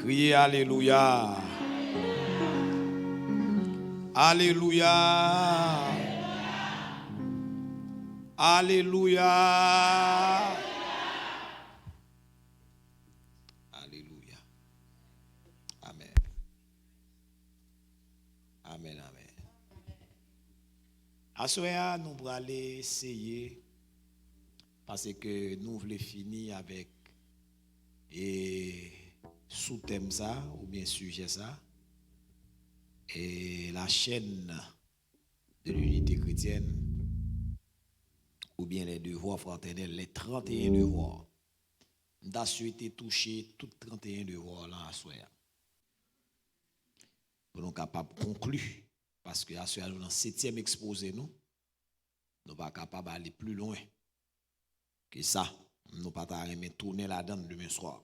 Criez Alléluia. Alléluia. Alléluia. Alléluia. Amen. Amen, amen. À ce moment, nous allons aller essayer parce que nous voulons finir avec et sous-thème ça ou bien sujet ça et la chaîne de l'unité chrétienne ou bien les devoirs fraternels, les 31 devoirs. Nous avons souhaité toucher tous 31 devoirs là à soi. Pour nous capables de conclure parce que à ce dans le 7e exposé nous sommes pas capables d'aller plus loin que ça. Nous pas aimer tourner là-dedans demain soir.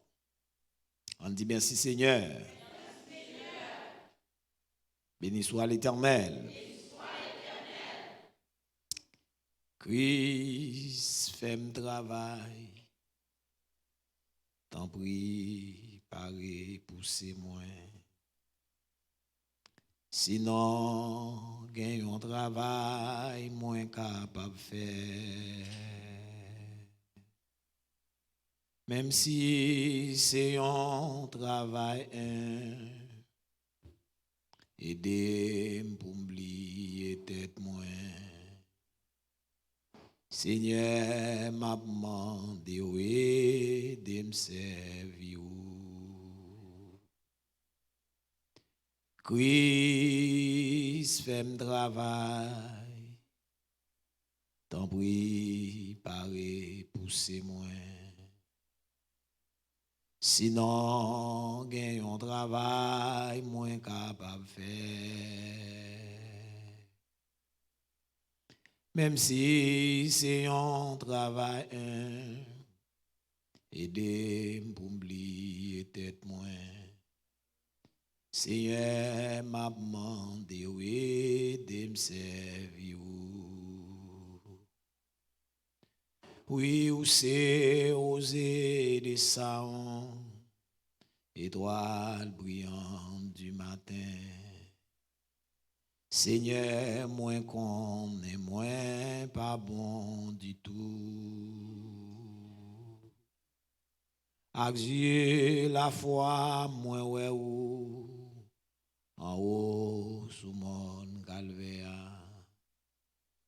On dit merci Seigneur. Béni soit l'Éternel. Christ fait mon travail. T'en prie, paré, poussez moi. Sinon, gagne un travail moins capable de faire. Même si c'est un travail, aidez-moi pour oublier tête moins. Seigneur m'a demandé de me servir. Christ fait mon travail. T'en prie, paré, poussez-moi. Sinon, gagne un travail moins capable de faire. Même si c'est un travail, aidez-moi pour oublier tête moins. Seigneur m'a demandé de me servir. Oui, ou c'est oser des saons, étoiles brillantes du matin. Seigneur, moins qu'on est moins pas bon du tout. Avec Dieu, la foi, moins ouais ou, en haut, sous mon calvaire.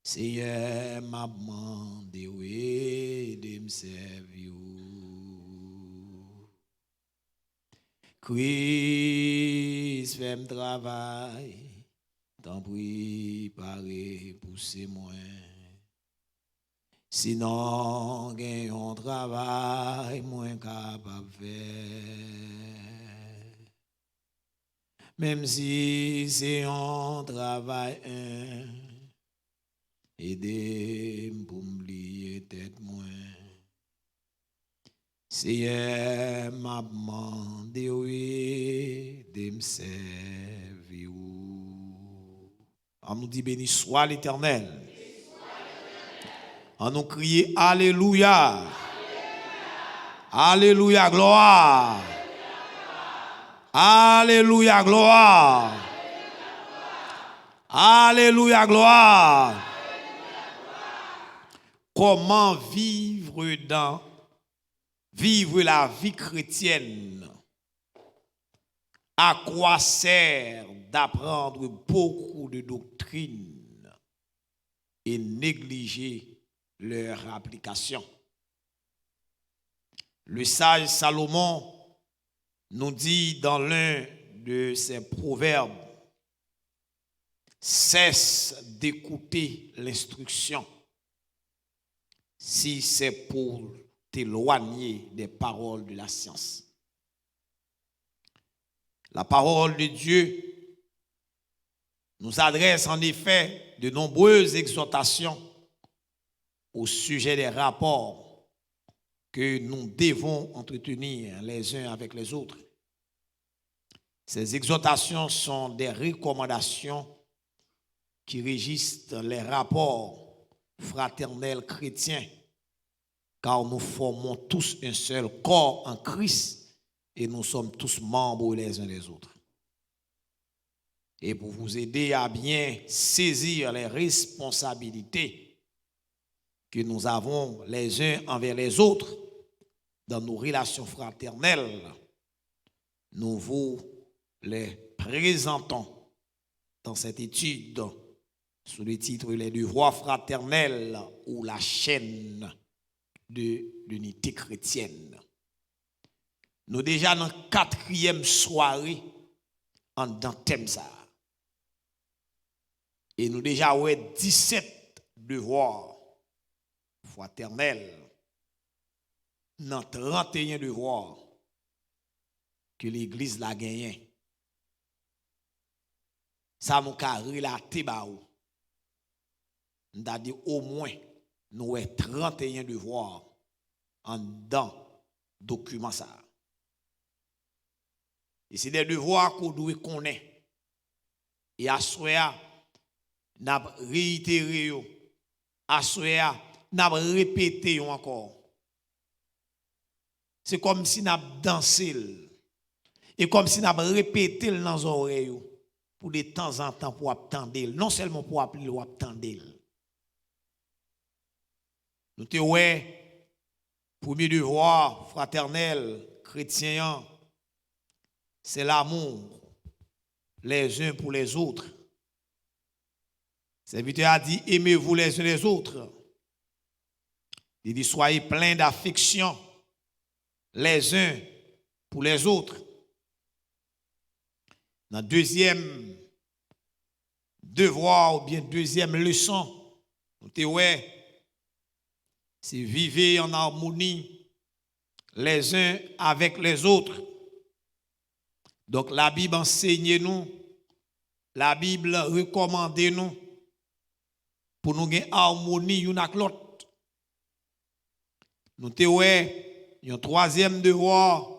Seigneur m'a demandé de me servir. Christ fait mon travail. T'en prie, paré, poussez-moi. Sinon, gagne un travail moins capable de faire. Même si c'est un travail, aidez-moi pour oublier tête moins. Seigneur m'a demandé de me servir. On nous dit béni soit l'Éternel. On nous crie Alléluia. Alléluia, gloire. Alléluia, gloire. Alléluia, gloire. Comment vivre la vie chrétienne? À quoi sert d'apprendre beaucoup de doctrines et négliger leur application? Le sage Salomon nous dit dans l'un de ses proverbes, cesse d'écouter l'instruction si c'est pour t'éloigner des paroles de la science. La parole de Dieu nous adresse en effet de nombreuses exhortations au sujet des rapports que nous devons entretenir les uns avec les autres. Ces exhortations sont des recommandations qui régissent les rapports fraternels chrétiens, car nous formons tous un seul corps en Christ et nous sommes tous membres les uns des autres. Et pour vous aider à bien saisir les responsabilités que nous avons les uns envers les autres dans nos relations fraternelles, nous vous les présentons dans cette étude sous le titre Les devoirs fraternels ou la chaîne de l'unité chrétienne. Nous déjà dans la 4e soirée en dans thème ça. Et nous déjà 17 devoirs fraternels dans 31 devoirs que l'Église l'a gagné. Ça nous a relaté baou. Nous a dit au moins nous avons 31 devoirs en dans document ça. Et c'est des devoirs qu'on doit connaître. Et à soi, n'a réitéré, à soi, n'a répété encore. C'est comme si n'a dansé. Et comme si n'a répété dans les oreilles pour de temps en temps pour attendre. Non seulement pour appeler ou attendre. Nous te ouais, premier devoir fraternel, chrétien, c'est l'amour les uns pour les autres. Serviteur a dit, aimez-vous les uns les autres. Il dit, soyez pleins d'affection les uns pour les autres. Dans le deuxième devoir ou bien deuxième leçon, c'est vivre en harmonie les uns avec les autres. Donc la Bible enseigne nous, la Bible recommande nous pour nous gagner harmonie une avec l'autre. Nous un troisième devoir.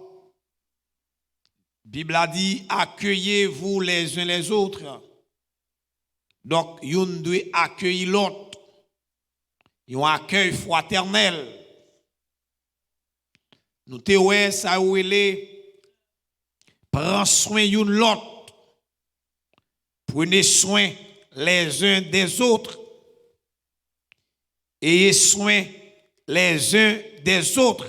La Bible a dit accueillez-vous les uns les autres. Donc vous devez accueillir l'autre. Un accueil fraternel. Nous ça prends soin de l'autre. Prenez soin les uns des autres. Ayez soin les uns des autres.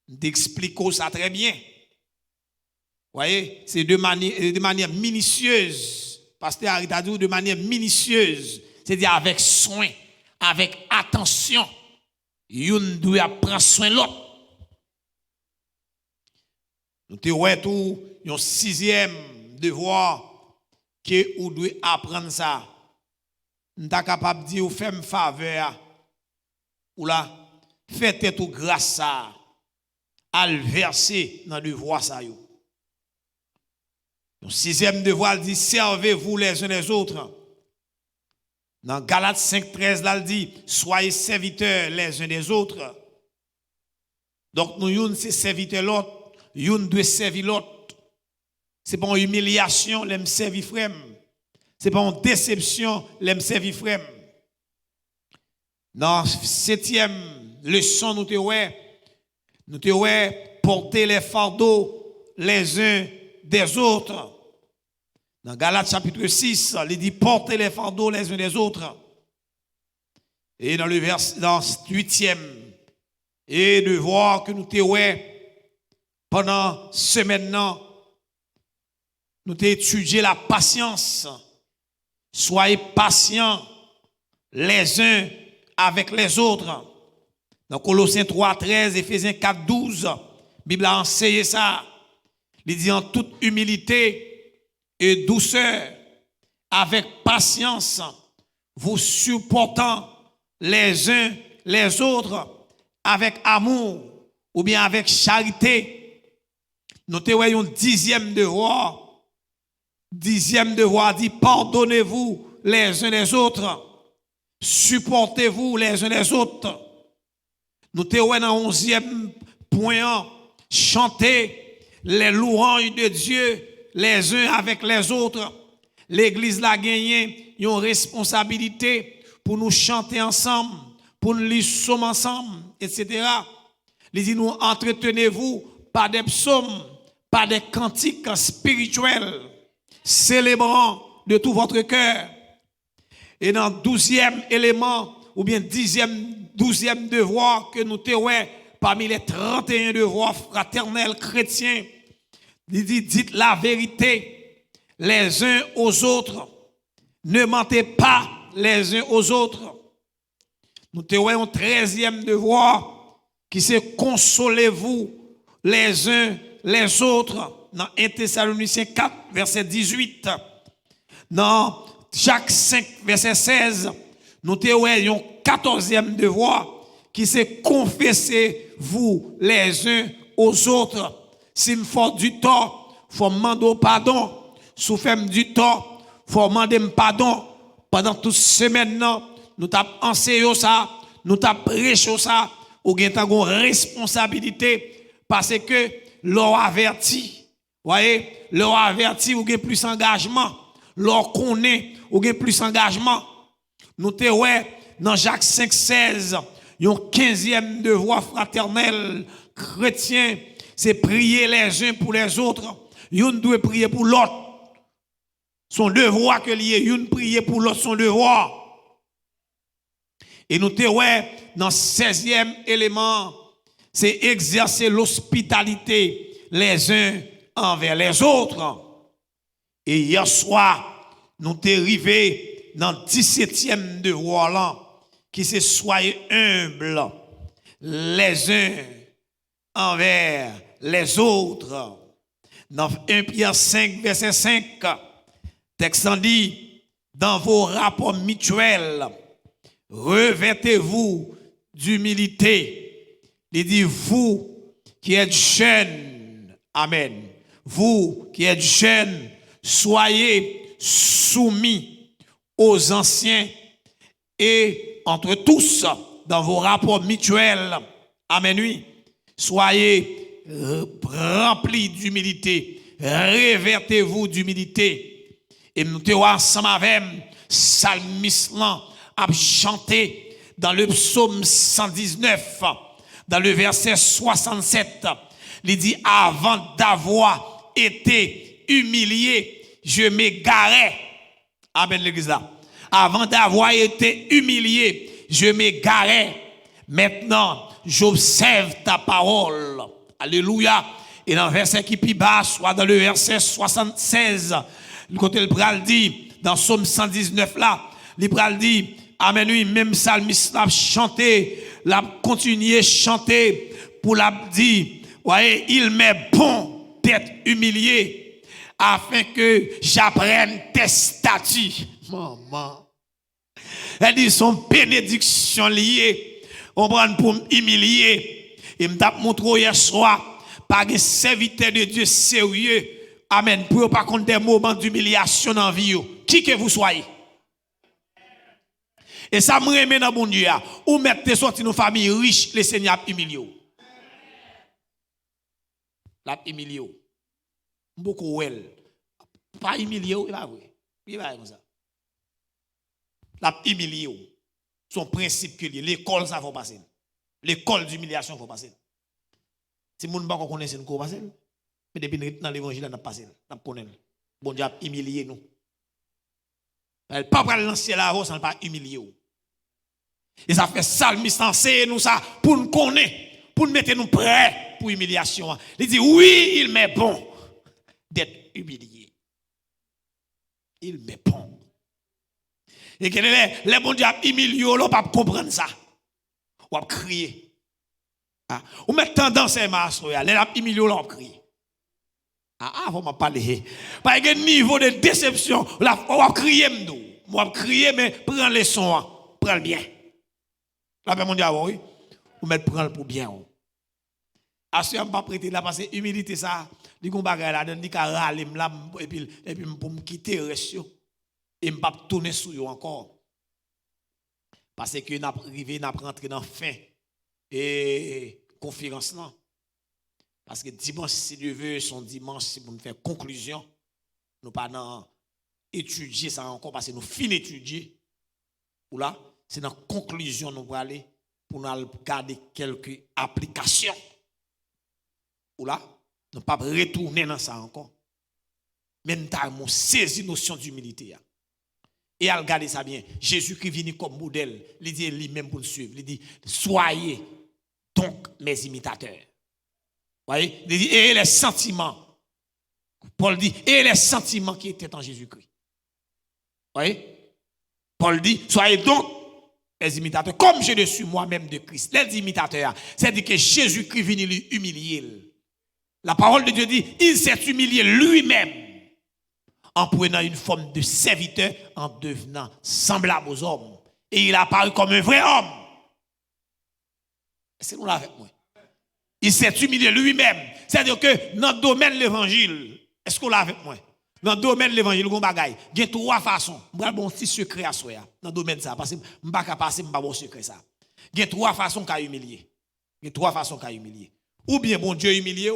D'expliquer ça très bien. Vous voyez, c'est de manière minutieuse. Pasteur Harry a dit de manière minutieuse. C'est-à-dire avec soin, avec attention. Une doit prendre soin de l'autre. Nous avons tout un 6e devoir que vous devez apprendre ça. Nous sommes capables de dire, faites faveur, ou là, faites tout grâce à verser dans le devoir ça. Le 6e devoir dit, servez-vous les uns les autres. Dans Galates 5:13, là, il dit, soyez serviteurs les uns des autres. Donc, nous, c'est serviteur l'autre. Youn doit servir l'autre. C'est pas une humiliation, l'aime servir frère. C'est pas une déception, l'aime servir frère. Dans 7e leçon, nous te porter les fardeaux les uns des autres. Dans Galates chapitre 6, il dit porter les fardeaux les uns des autres. Et dans le verset, dans 8e, et de voir que nous te pendant ce maintenant, nous avons étudié la patience. Soyez patients les uns avec les autres. Dans Colossiens 3:13, Éphésiens 4:12, la Bible a enseigné ça. Il dit en toute humilité et douceur, avec patience, vous supportant les uns les autres avec amour ou bien avec charité. Nous avons un 10e devoir. 10e devoir dit pardonnez-vous les uns les autres. Supportez-vous les uns les autres. Nous avons un 11e point. Chantez les louanges de Dieu les uns avec les autres. L'Église l'a gagné une responsabilité pour nous chanter ensemble, pour nous lire ensemble, etc. Il dit nous entretenez-vous par des psaumes, par des cantiques spirituels, célébrant de tout votre cœur. Et dans 12e élément, ou bien 12e devoir que nous avons parmi les 31 devoirs fraternels chrétiens, il dit, dites la vérité les uns aux autres. Ne mentez pas les uns aux autres. Nous avons un 13e devoir qui c'est consolez-vous les uns les autres. Dans 1 Thessaloniciens 4, verset 18. Dans Jacques 5, verset 16. Nous avons un 14e devoir qui c'est confessez-vous les uns aux autres. Si nous faisons du tort, il faut demander pardon. Si nous faisons du tort, il faut demander pardon. Pendant toute semaine, nous avons enseigné ça, nous avons prêché ça, ou nous avons une responsabilité parce que l'on avertit. Voyez, l'on avertit, ou avez plus d'engagement. L'on connaît, ou avez plus d'engagement. Nous avons dans Jacques 5, 16, un 15e devoir fraternel chrétien, c'est prier les uns pour les autres. Une doit prier pour l'autre. Son devoir que lié, une prier pour l'autre, son devoir. Et nous te dans 16e élément, c'est exercer l'hospitalité les uns envers les autres. Et hier soir, nous te arrivé dans 17e devoir là, qui c'est soyez humbles les uns envers les autres. Dans 1 Pierre 5, verset 5, texte dit, dans vos rapports mutuels, revêtez-vous d'humilité. Il dit, vous qui êtes jeunes, amen, vous qui êtes jeunes, soyez soumis aux anciens et entre tous, dans vos rapports mutuels, amen, oui, soyez remplis d'humilité, revêtez-vous d'humilité. Et nous te ensemble avec psalmiste à chanter dans le psaume 119, dans le verset 67. Il dit, avant d'avoir été humilié, je m'égarais. Amen, l'église là. Avant d'avoir été humilié, je m'égarais. Maintenant, j'observe ta parole. Alléluia. Et dans le verset qui plus bas, soit dans le verset 76, le côté le pral dit, dans Psaume 119 là, le pral dit, amen, oui, même psalmiste l'a chanté, l'a continué chanter pour l'a dit, voyez, il m'est bon d'être humilié afin que j'apprenne tes statuts. Maman. Elle dit, son bénédiction liée, on prend pour m'humilier. Et m'a montré hier soir, par un serviteur de Dieu sérieux, amen, pour pas contre des moments d'humiliation dans la vie. Qui que vous soyez. Et ça me remet dans mon Dieu. Ou mettre tes sorties dans famille riche, le Seigneur a humilié. La humilié. Beaucoup well. Pas humilié, il va vrai. Il va comme ça. La humilié. Son principe que l'école ça faut passer. L'école d'humiliation faut passer. Si moun pas connaît c'est nous passer. Mais depuis dans l'évangile n'a passé, n'a connaît. Bon Dieu a humilié nous. Elle pas pour lancer la roche, sans pas humilier. Et ça fait psalmiste enseigner nous ça pour nous connaître, pour nous mettre nous prêts pour humiliation. Il dit oui, il m'est bon d'être humilié. Il m'est bon. Et que les bon Dieu a humilié, on pas comprendre ça. On va crier. Ou mettre tendance à marcher, les a humilié, on va crier. Faut m'en parler. Par quel niveau de déception, là, on va crier, on va crier, mais prends les sons, prends le bien. Là, mon Dieu, oui, ou mettre prendre pour bien. Assurez pas prêter là, parce que humilité, ça, dit qu'on bagaille là, dit qu'à râler, et puis pour me quitter, reste, et me pas tourner sur eux encore. Parce que nous arrivé, nous rentré dans fin et conférence là. Parce que dimanche, si Dieu veut, son dimanche, si vous me faites conclusion, nous pas étudier ça encore, parce que nous finissons d'étudier. Ou là, c'est dans la conclusion nous allons aller pour nous garder quelques applications. Ou là, nous pas retourner dans ça encore. Mais nous avons saisi notion d'humilité. Et à regarder ça bien, Jésus-Christ vient comme modèle, il dit lui-même pour le suivre, il dit soyez donc mes imitateurs. Voyez, il dit et les sentiments. Paul dit et les sentiments qui étaient en Jésus-Christ. Voyez? Paul dit soyez donc les imitateurs comme je le suis moi-même de Christ. Les imitateurs, c'est-à-dire que Jésus-Christ vient lui humilier. La parole de Dieu dit il s'est humilié lui-même en prenant une forme de serviteur, en devenant semblable aux hommes. Et il a apparu comme un vrai homme. C'est nous là avec moi. Il s'est humilié lui-même. C'est-à-dire que dans le domaine de l'évangile, est-ce qu'on l'a avec moi? Dans le domaine de l'évangile, il y a trois façons. Je vais un petit secret à soi. Dans le domaine de ça, parce que je ne vais pas passer un bon secret ça. Il y a trois façons qu'à humilier. Il y a trois façons qu'à humilier. Ou bien bon Dieu humilié,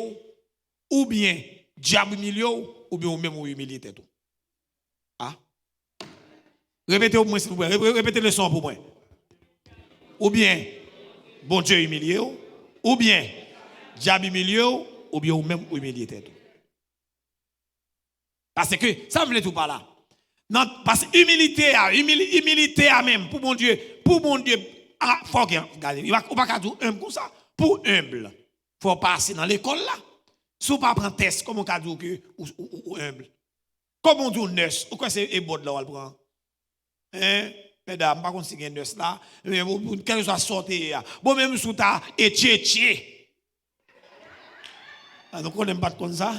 ou bien diable humilié, ou bien ou même ou humilié tout. Ah? Répétez au moins s'il vous plaît. Répétez le son pour moi. Ou bien bon Dieu humilié, ou bien diable humilié, ou bien ou même ou humilié tout. Parce que ça me veut tout par là. Non, parce que humilité à même pour mon Dieu, ah, faut regarder, il va pas dire humble comme ça. Pour humble, faut passer dans l'école là. Si on pas prendre test comme on dit que ou humble. Comme on dit nurse, ou quoi c'est bon là on le prend. Hein, mesdames, pas contre si une nurse là, mais quand soit sorti bon même sous ta et tchétché. Ah, donc on n'aime pas comme ça.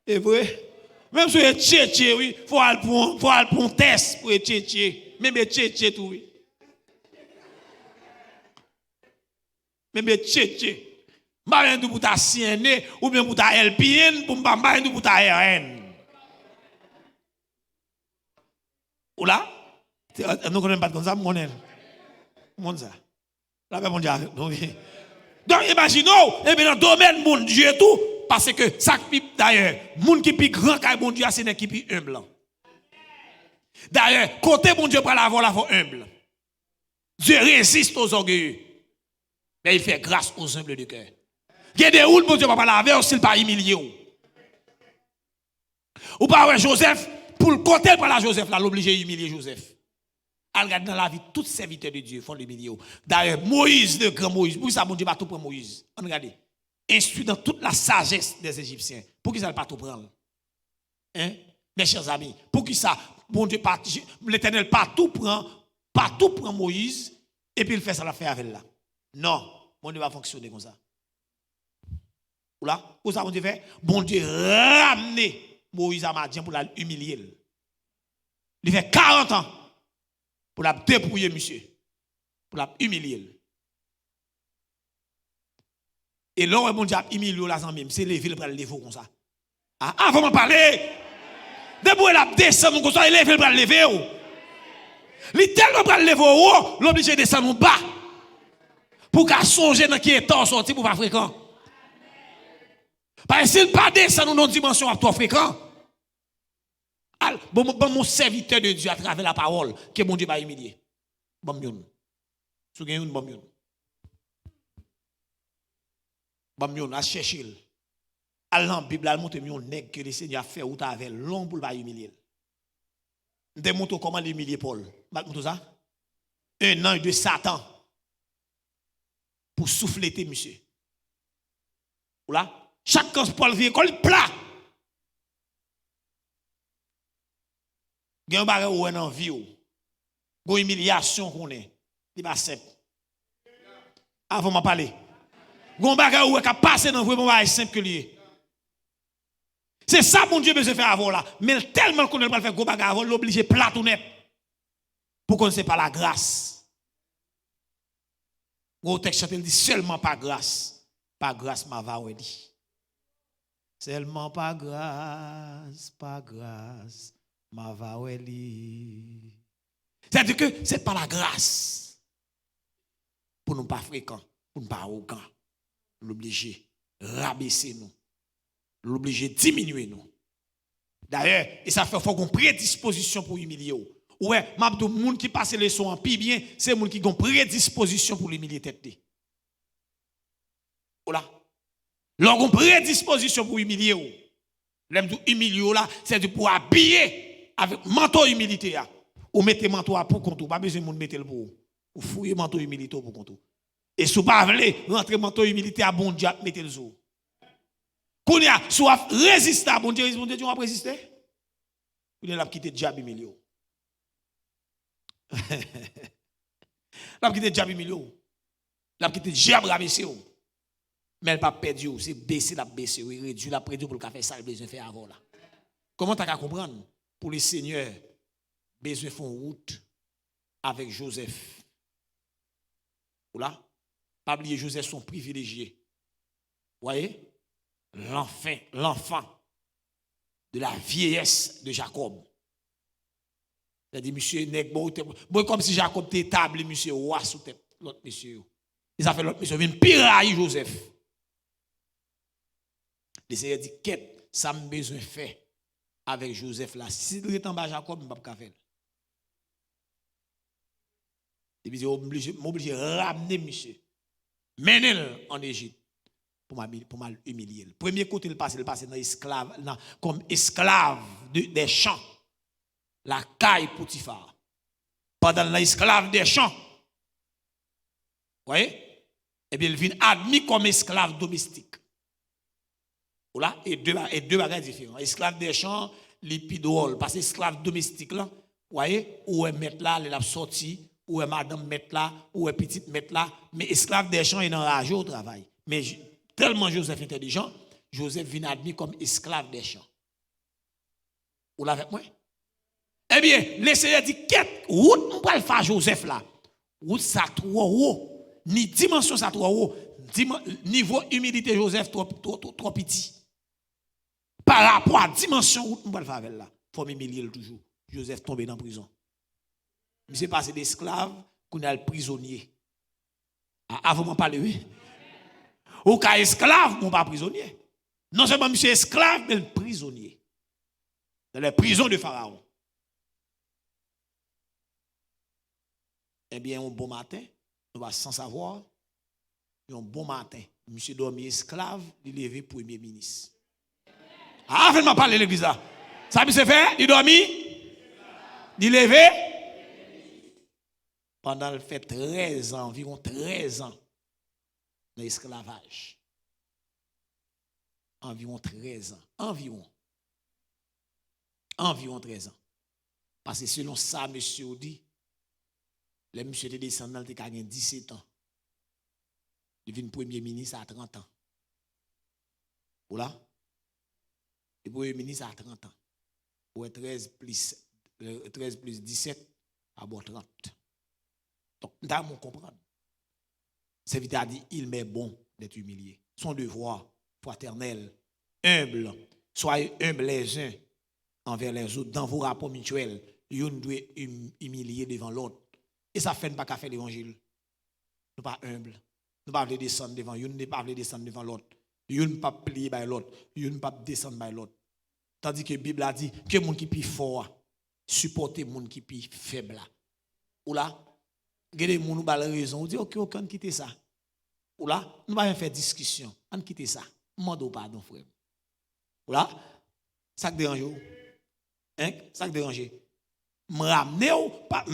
C'est vrai. Même si c'est tchétché, oui, il faut aller pour un test pour tchétché. Même tchétché tout, oui. Même tchétché. Je ne vais pas pour ta CNE ou bien pour ta LPN, pour ne pour ta RN. Ou là, nous ne connaissons pas comme ça, mon ça. Là, mon Dieu. Donc, imaginons, et bien dans le domaine mon Dieu tout, parce que ça d'ailleurs, monde qui est grand car mon Dieu, c'est un qui est humble. D'ailleurs, côté mon Dieu pour l'avoir la foi humble. Dieu résiste aux orgueilleux, mais il fait grâce aux humbles de cœur. Il y a des où mon Dieu va pas laver s'il pas humilié. Ou pas ouais Joseph, pour le côté pour la Joseph là, l'obligé d'humilier Joseph. Regarde dans la vie, tous les serviteurs de Dieu font l'humilier. D'ailleurs, Moïse, le grand Moïse, pour ça, mon Dieu va tout prendre Moïse. Regardez. Instruit dans toute la sagesse des Égyptiens. Pour qu'ils ne pas tout prendre. Hein? Mes chers amis, pour qui ça, mon Dieu, l'Éternel pas tout prend Moïse, et puis il fait ça la faire avec là. Non, mon Dieu va fonctionner comme ça. Ou là, pour ça, mon Dieu fait, mon Dieu ramener Moïse à Madian pour l'humilier. Il fait 40 ans pour la dépouiller, monsieur, pour la humilier. Et là, mon Dieu, humilié là, c'est lever le lever comme ça. Ah, faut m'en parler. Debout, la descendre comme ça, il lève le bras lever. Il est tellement bras lever haut, l'obligé de descendre bas. Pour qu'à songer dans qui est temps sorti pour pas fréquent. Parce que s'il pas descend dans une dimension à toi fréquent, bon, mon serviteur de Dieu à travers la parole, que mon Dieu va humilier. Bon, yon. Si vous avez une bon yon. Bon, yon, à chercher. À la Bible, elle montre yon nègre que le Seigneur a fait ou avec long pour le humilier. Nous montre comment l'humilier Paul. Montre ça. Un ange de Satan. Pour souffler, monsieur. Ou là, chaque quand Paul vient, il plat. Il y a un bagage où on a envie. Une humiliation qu'on est. Il va simple. Avant de parler. Il y a un bagage où on a passé dans le bagage simple que lui. C'est ça mon Dieu veut se faire avant là. Mais tellement qu'on ne peut pas faire gros bagage avant, l'obliger plat ou net. Pour qu'on ne sait pas la grâce. Au texte il dit seulement par grâce. Par grâce m'a va dit. Seulement par grâce, m'a va c'est-à-dire que c'est pas la grâce. Pour nous pas fréquents, pour nous pas arrogants. L'obliger rabaisser nous. L'obliger diminuer nous. D'ailleurs, et ça fait faut qu'on prédisposition pour humilier. Ouais, m'abdou monde qui passe les sons en pis bien, c'est monde qui ont prédisposition pour l'humilier tête. Voilà. Lorsqu'on prédisposition pour humilier ou. L'aime tout humilier là, c'est pour habiller avec manteau humilité ou mettez manteau pour compte, pas besoin de mettre le pour. Ou fouiller manteau humilité pour compte. Et si vous pas voulez rentrer manteau humilité à bon Dieu, mettez le jour. Qu'on y a soit résister à bon Dieu, tu vas résister. Vous avez quitté diable humilié. La quitté diable humilié. La quitté diable rabaissé. Mais elle pas perdu, c'est baisser la baisser, réduire la prédiction pour le faire ça, besoin faire avant là. Comment tu as comprendre pour les seigneurs besoin font route avec Joseph. Voilà. Pas oublier Joseph son privilégié. Vous voyez? L'enfant de la vieillesse de Jacob. C'est-à-dire, monsieur, bon, comme si Jacob était établi, monsieur, roi sous tête, l'autre monsieur. Ils ont fait l'autre monsieur, vient pirailler Joseph. Le Seigneur dit, qu'est-ce ça me besoin de faire avec Joseph là? Si il est en bas Jacob, je ne peux pas faire. Il dit, m'oblige à ramener monsieur, mener en Égypte pour m'humilier. Le premier côté, il passe comme esclave des champs. La caille Potiphar. Pendant l'esclave des champs. Vous voyez? Eh bien, il vient admis comme esclave domestique. Voilà, et deux bagages différents. Esclave des champs, l'épidole, parce que esclave domestique là, vous voyez, où est mettre là, il a sorti, où est madame mettre là, où est petite mettre là, mais esclave des champs, il est enragé au travail. Mais tellement Joseph intelligent, Joseph vient admis comme esclave des champs. Vous l'avez avec moi? Eh bien, le Seigneur dit, qu'est-ce route on va faire Joseph là? Route ça trop haut, ni dimension ça trop haut, niveau humilité Joseph trop petit. Par rapport à la dimension où on va le faire avec là, il faut m'humilier toujours. Joseph tombé dans la prison. Il s'est passé d'esclave qu'on a le prisonnier. Avant de parler, oui. Ou qu'à esclave, on pas prisonnier. Non seulement monsieur esclave, mais le prisonnier. Dans les prisons de Pharaon. Eh bien, un bon matin, on va sans savoir, un bon matin, monsieur dormi esclave, il levé premier ministre. Ah, faites-moi parler l'église là. Ça s'est fait, il dormi, il levé. Pendant le fait 13 ans, environ 13 ans, dans l'esclavage. Environ 13 ans. Environ 13 ans. Parce que selon ça, monsieur dit, le monsieur était descendant, il a 17 ans. Il devient premier ministre à 30 ans. Voilà. Le premier ministre à 30 ans. Pour 13 plus 17, à 30. Donc, nous devons comprendre. C'est vite à dire, il m'est bon d'être humilié. Son devoir fraternel, humble. Soyez humbles les uns envers les autres. Dans vos rapports mutuels, vous devez humilier devant l'autre. Et ça fait pas qu'à faire l'évangile. Nous pas humbles. Nous pas descendre devant. Nous ne pas descendre devant l'autre. Nous ne pas plier par l'autre. Nous ne pas descendre par l'autre. Tandis que la Bible a dit que les gens qui sont plus forts supporter les gens qui sont plus faibles. Ou là, il y a des gens qui ont raison. On dit, ok, on quitte ça. Ou là, nous ne pas faire discussion. On quitte ça. Demande pardon, frère. Ou là, ça te dérange. Hein? Ça te dérange. Me ramener ou pas,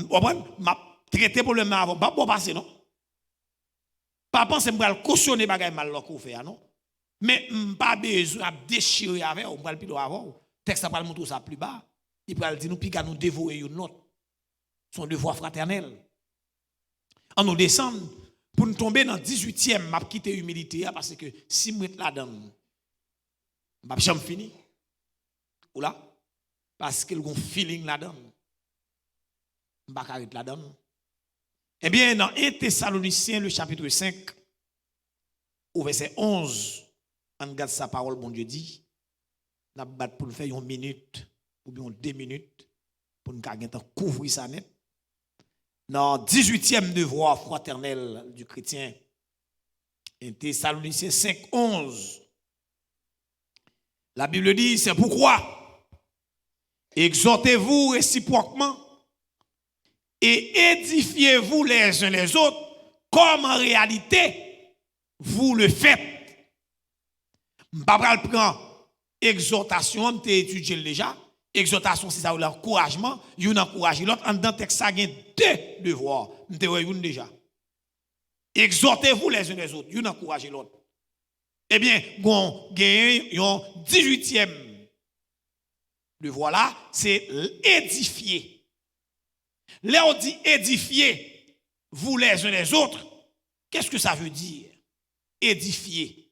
traiter le problème avant. Pas bon passer, non? Pas penser que je vais cautionner les choses mal qu'on fait, non? Mais pas besoin de déchirer avec, on va le piloter avant. Texte va le montrer ça plus bas. Il va dire nous piquer nous dévorer une autre. Son devoir fraternel. On nous descend pour nous tomber dans 18e, m'a quitter l'humilité parce que si je mets là-dedans, je ne vais jamais finir. Ou là? Parce qu'il y a un feeling là-dedans. Je ne vais pas arrêter là-dedans. Eh bien, dans 1 Thessaloniciens, le chapitre 5, au verset 11, on regarde sa parole, bon Dieu dit, on a battu pour nous faire 1 minute ou bien 2 minutes pour nous couvrir ça net. Dans 18e devoir fraternel du chrétien, 1 Thessaloniciens 5, 11, la Bible dit, c'est pourquoi exhortez-vous réciproquement et édifiez-vous les uns les autres comme en réalité vous le faites. Pas prendre exhortation, on étudié déjà. Exhortation, c'est ça, l'encouragement. Il encourage l'autre. En dans texte, ça a deux devoirs. Nous déjà. Exhortez-vous les uns les autres. Il encourage l'autre. Eh bien, on gagne un 18e devoir là, c'est édifier. Là, on dit édifier vous les uns les autres. Qu'est-ce que ça veut dire? Édifier.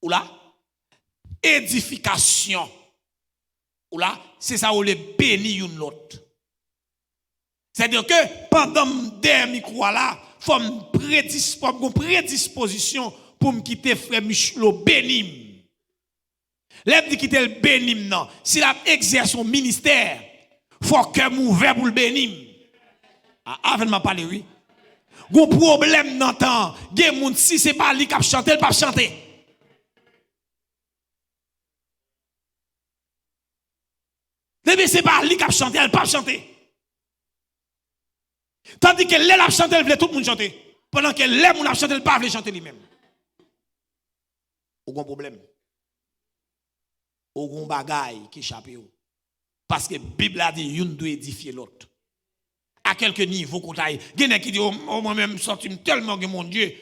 Ou là? Édification. Ou là, c'est ça où les bénir une l'autre. C'est-à-dire que pendant des micros là, il faut une prédisposition pour me quitter frère Michelo bénim. L'aime dit quitter le bénim non. S'il a exercé son ministère, il faut que m'ouvert pour le bénim. Avant de m'en parler oui. Gon problème dans temps, gen moun si c'est pas lui qui chanter, il pas chanter. Mais c'est pas lui qui chanter, elle pas chanter. Tandis que l'elle a chanté, elle voulait tout le monde chanter. Pendant que l'elle a chanté, elle pas voulait chanter lui-même. Aucun problème. Aucun bagaille qui échappe. Parce que la Bible a dit, une doit édifier l'autre. À quelque niveau qu'on aille. Il y a qui dit, oh, moi-même, sorti tellement que mon Dieu,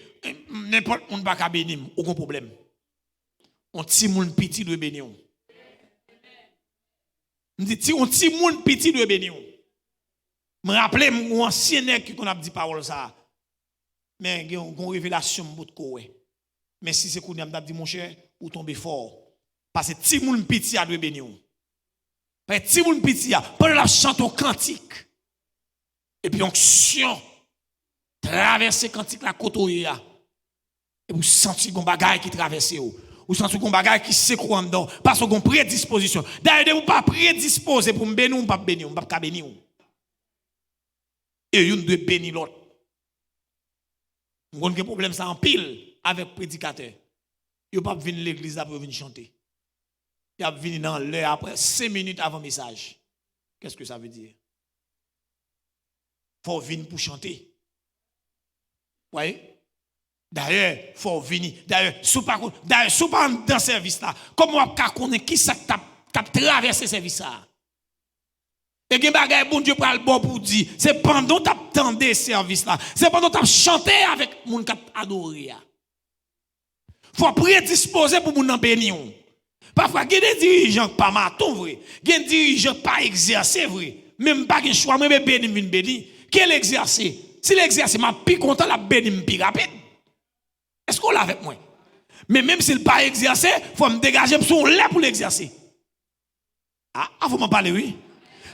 n'importe où on va pas bénir. Aucun problème. On petit moun petit doit bénir. On dit, on petit moun petit doit bénir. Je me rappelle, mon ancien nègre qu'on a dit parole ça. Mais il y a une révélation de quoi. Mais si c'est qu'on a dit, mon cher, ou tomber fort. Parce que petit moun petit a doit bénir. Parce que petit moun petit a, pendant la chante au cantique. Et puis onction traverser cantique la côté et vous sentez gon bagaille qui traverse vous sentez gon bagaille qui s'écroule en dedans parce qu'on prédisposition d'ailleurs vous pas prédisposé pour me bénir ou pas bénir pas bénir et une doit bénir l'autre on a un problème ça en pile avec prédicateur il pas venir l'église pour venir chanter il a venir dans l'heure après 5 minutes avant message qu'est-ce que ça veut dire? Faut venir pour chanter. Oui. D'ailleurs, faut venir. D'ailleurs, sous pas dans service là. Comment on peut connaître qui ça t'a traversé service là? Et gen bagay bon Dieu pral bon pour dire, c'est pendant t'as tendé service là. C'est pendant t'as chanté avec moun k'ap adoré. Faut prédisposer pour moun nan béni. Parfois gen des dirigeants pas maton vrai. Gen dirigeants pas exercer vrai. Même pas gen choix même béni vinn béni. Quel exercice? Si l'exercice m'a plus content, la béni plus rapide. Est-ce qu'on l'a avec moi? Mais même s'il pas exercé, il faut me dégager son lait pour l'exercer. Ah, vous m'en parlez, oui?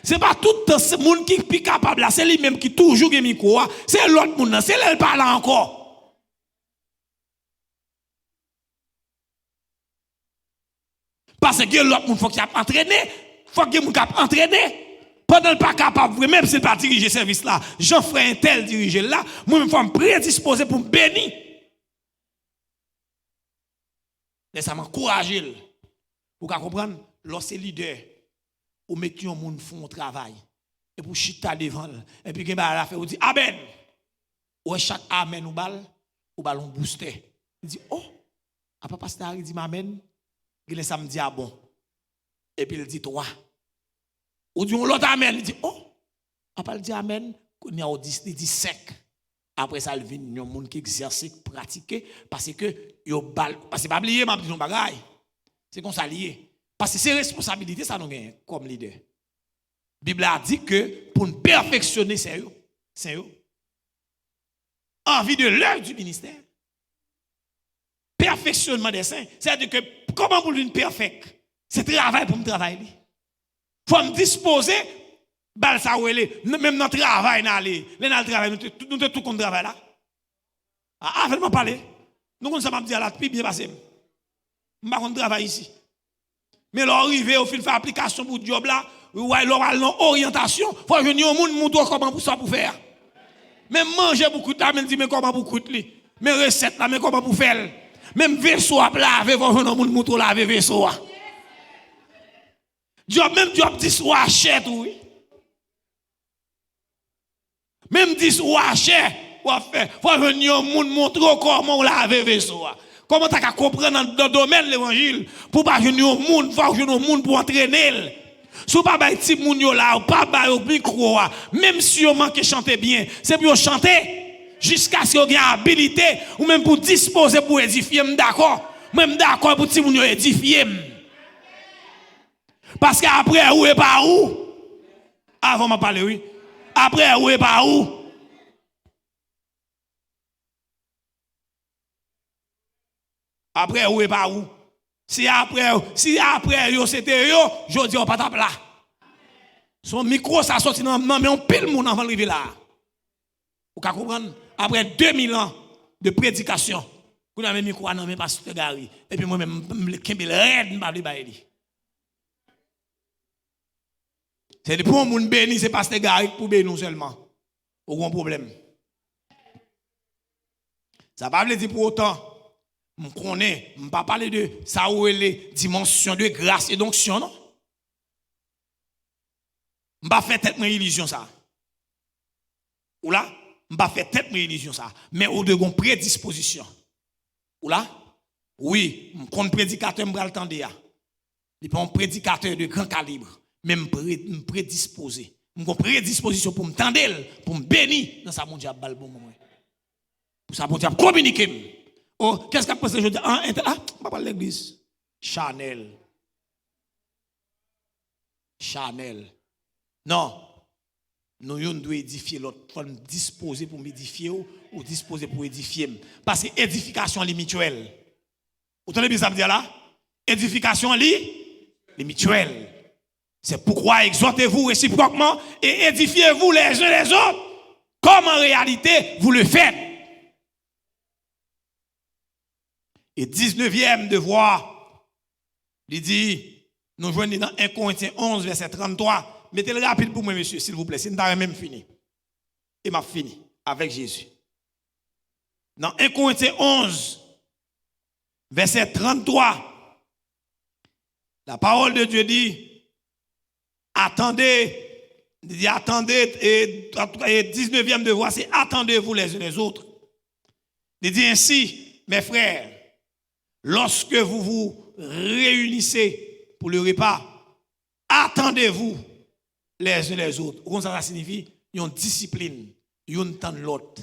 C'est pas tout ce monde qui est capable, c'est lui-même qui toujours a micro, c'est l'autre monde, c'est lui qui parle encore. Parce que l'autre monde, il faut qu'il a entraîné, il faut qu'il ait entraîné. Pendant le pas capable, même s'il pas diriger ce service là, j'en ferai un tel diriger là, moi-même, il faut me prédisposer pour me bénir. Mais ça m'encourage. Vous comprenez? Lorsque leader, ou mettez un monde font un travail, et pour chita devant, et puis, la fait, vous dit Amen. Ou chaque Amen ou ballon booster. Il dit, oh, à papa Star, il dit Amen. Il ça me dit, ah bon. Et puis il dit, toi. Ou dit, l'autre Amen. Il dit, oh, après il dit Amen, il dit sec. Après ça, il vient un monde qui exerce, qui pratique, parce que parce que pas oublier ma petite bagaille. C'est qu'on s'allie. Parce que c'est responsabilité ça nous gagne comme leader. La Bible a dit que pour nous perfectionner, c'est eux. Envie de l'œuvre du ministère. Perfectionnement des saints. C'est-à-dire que comment pour une perfect? C'est travail pour me travailler. Il faut me disposer, même dans le travail, nous sommes tout contre le travail là. Ah, faites-moi parler. Nous sommes dire là, puis bien passé. Je ne vais pas travailler ici. Mais l'arrivée au fil de l'application pour le job là, ou alors l'orientation, il faut venir au monde montrer comment ça pour faire. Même manger beaucoup de temps, même dire mais comment pour coûter. Mais recette là, mais comment pour faire. Même vaisseau à laver, il faut venir au monde montrer laver vaisseau. Même job 10 ou achète oui. Même 10 ou achète, il faut venir au monde montrer comment on lave vaisseau. Comment tu as comprendre dans le domaine de l'évangile pour pas jouer au monde, voir jouer au monde pour entraîner. Si vous pas ba petit moun yo là, ou pas ba au micro, même si vous manquez chanter bien, c'est pour chanter jusqu'à ce que vous ayez habilité ou même pour disposer pour édifier, d'accord. Même d'accord pour petit moun yo édifier. Parce qu'après où et pas où? Avant m'a parlé oui. Après où et pas où? Après où et pas où? Si après yo c'était yo, je dis on pas tape là. Son micro ça sorti dans mais on pile moun avant arriver là. Vous comprendre? Après 2000 ans de prédication, vous avez micro dans mes pasteur Gary et puis moi même kembel red m'pa li baili. C'est pour moun béni c'est pasteur Gary pour béni seulement. Aucun problème. Ça pas veut dire pour autant je connais, je ne pas parler de ça où les dimensions de grâce et d'onction, non? Je ne pas faire tête religion ça. Ou là, je ne pas faire tête religion ça. Mais au de une prédisposition. Ou là, oui, je connais prédicateur, je vais attendre. Il pas un prédicateur de grand calibre. Mais je prédisposé. Je connais prédisposition pour me tendre, pour me bénir dans sa mon diable bon moment. Pour ça, mon diable communiquer. Oh, qu'est-ce qu'a passé aujourd'hui? Ah, on va parler de l'église. Chanel. Non. Nous devons édifier l'autre. Il faut disposer pour m'édifier ou disposer pour édifier. Parce que édification est mutuelle. Vous entendez bien ça me dire là? Édification est mutuelle. C'est pourquoi exhortez-vous réciproquement et édifiez-vous les uns les autres. Comme en réalité vous le faites. Et 19e devoir, il dit, nous joignons dans 1 Corinthiens 11, verset 33. Mettez-le rapide pour moi, monsieur, s'il vous plaît. C'est même fini. Et m'a fini avec Jésus. Dans 1 Corinthiens 11, verset 33, la parole de Dieu dit, attendez, et 19e devoir, c'est attendez-vous les uns les autres. Il dit ainsi, mes frères, lorsque vous vous réunissez pour le repas, attendez-vous les uns les autres. Comment ça signifie? Il y a une discipline, il y a une temps de l'autre.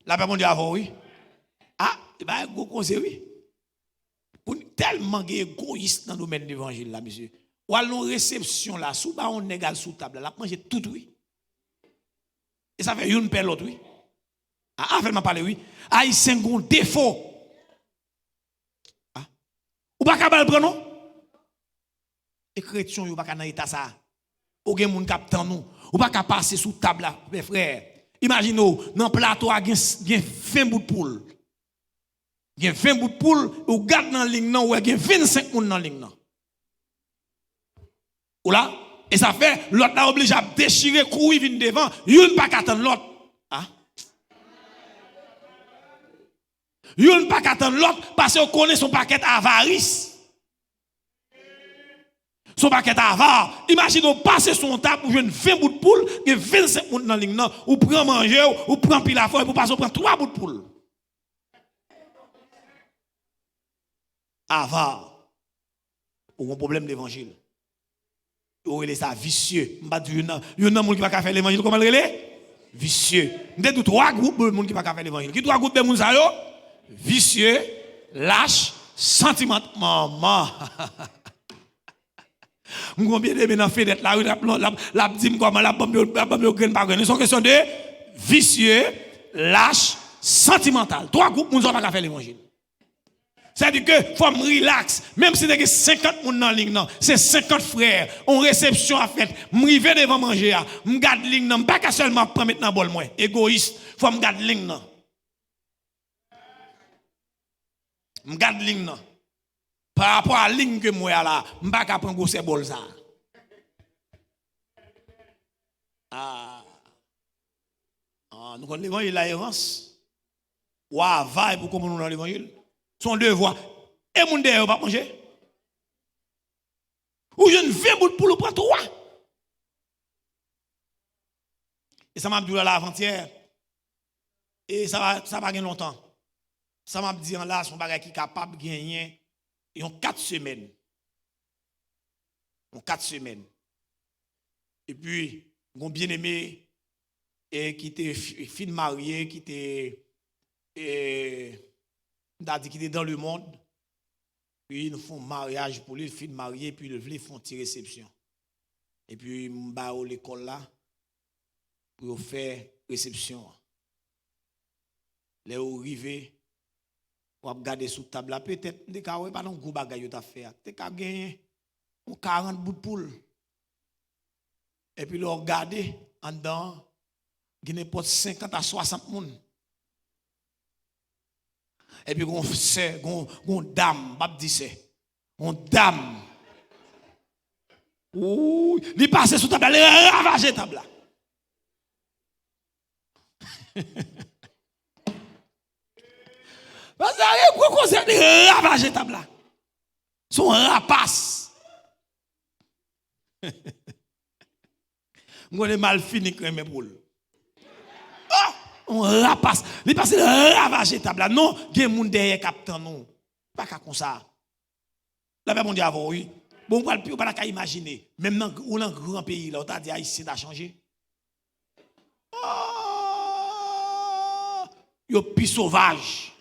La paix, mon Dieu, avant, oui. Ah, il y a un gros conseil, oui. Pour tellement égoïste dans le domaine de l'évangile, là, monsieur. Ou à une réception, là, sous bas, on égal sous table, là, manger tout, oui. Et ça fait une paire l'autre, oui. Ah, fait m'a parlé, oui. Ah, il y a un défaut. Ou pas capable prendre non? Et chrétien ou pas dans état ça. Ou gen moun k'ap tan nous. Ou pas capable passer sous table là, mes frères. Imaginez dans plateau gen 20 bouts de poule. Gen 20 bouts de poule ou garde dans ligne non ou gen 25 moun dans ligne non. Ou là et ça fait l'autre là obligé à déchirer courir vinn devant, yon pas attendre l'autre. Ah. Yon pas attendre l'autre parce qu'on connaît son paquet avarice. Son paquet avare. Imaginez passer son table pour jouer 20 bouts de poule, et 25 bouts dans la ligne, ou prend manger, ou prend pile à fond, et pour passer, prendre 3 bouts de poule. Avare. Ou un problème d'évangile. Ou il est ça vicieux. Je ne sais pas si il y a un monde qui va faire l'évangile, comment il est? Vicieux. Je dis 3 groupes de monde qui va faire l'évangile. Qui 3 groupes de monde ça yo? Vicieux, lâche, sentimental. Maman. Combien de gens fait d'être là, la dit comment la bombe graine par graine. C'est une question de vicieux, lâche, sentimental. 3 groupes nous ont pas faire l'évangile. C'est-à-dire que faut me relax, même si il y a 50 personnes dans la ligne, c'est 50 frères, on réception à faire, me river devant manger, me garde ligne non, pas seulement prendre maintenant bol moi, égoïste, faut me garde ligne non. Me garde ligne non. Par rapport à la ligne que moi là, je ne vais pas prendre ce bol ça. Nous connaissons l'évangile la errance. Ou va pour comprendre dans l'évangile. Son devoir. Et mon derrière va manger. Ou je ne vais pas pour le prendre 3. Et ça m'a dit là avant-hier. Et ça va gagner longtemps. Ça m'a dit là, son bagage qui est capable de gagner en 4 semaines. En 4 semaines. Et puis, mon bien-aimé, qui était fille mariée, qui était dans le monde. Puis, nous font mariage pour lui, fille mariée, puis ils font une réception. Et puis, je vais à l'école là, pour faire réception. Là où arrivé, on va regarder sous table là, peut-être, des cas, pas non gros bagage à faire. Des cas, gagner 40 bouts de poule. Et puis, là, regarder en dedans, il y a 50 à 60 personnes. Et puis, on dame, pas dit c'est. On dame. Ouh, il passe sous table, il ravage la table. Parce que il y a un conseil de ravage la table. Son rapace. On est mal fini quand même pour lui. On rapace. Il passe ravage la table. Non, il y a un monde derrière capitaine non. Pas comme ça. La mon Dieu avant oui. Bon, on ne peut pas imaginer. Même dans un grand pays, là, on t'a dit Haïti a changé. Yo plus sauvage.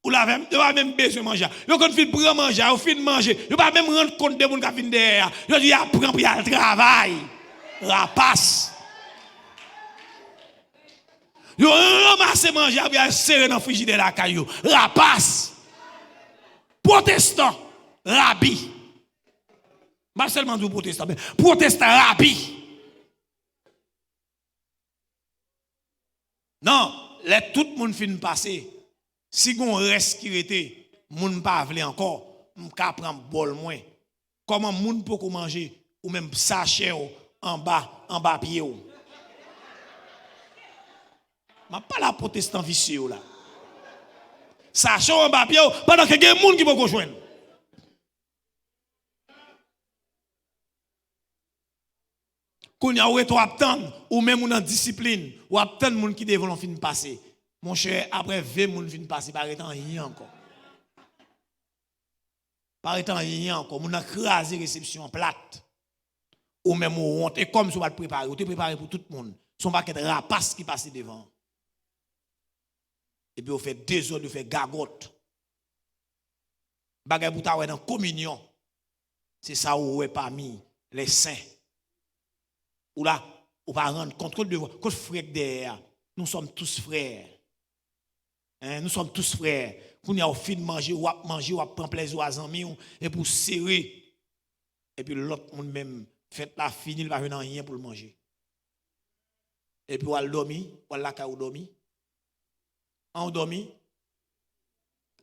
Ou la même, yo pas même besoin de manger. Yo quand fin prend manger, au fin de manger, yo pas même rendre compte de moun qui vinn derrière. Yo dit apprend pour y aller travail. Rapace. Yo ramasse manger pour y serrer dans frigidaire la caillou. Rapace. Protestant, rabbi. Pas seulement du protestant, mais protestant rabbi. Non, tout le monde finit passer. Si on reste qui était, moun pas vle encore, on ka prendre bol moins. Comment moun peut manger ou même sachet en bas pied ou. Ma pas la protestant vicieux là. Sachet en bas pied pendant que gen moun qui peut joindre. Qu'on y a ou attendre ou même on en discipline ou attendre moun qui devant fin passer. Mon cher, après 20 moun fin passer par étant rien encore. Par étant rien encore, moun a crasé réception plate. Ou même ou honte et comme si on va préparer, ou te préparer pour tout le monde. Son paquet de rapace qui passe devant. Et puis on fait désordre, on fait gagote. Bagay pour ta dans communion. C'est ça où est parmi les saints. Ou là, on va rendre compte de votre frère derrière. Nous sommes tous frères. Hein, nous sommes tous frères. Quand il y a fin de manger, ou à prendre plaisir aux amis, et pour serrer. Et puis l'autre monde même, fait la fini, il va venir rien pour le manger. Et puis on va dormir, on va dormir. On dormir.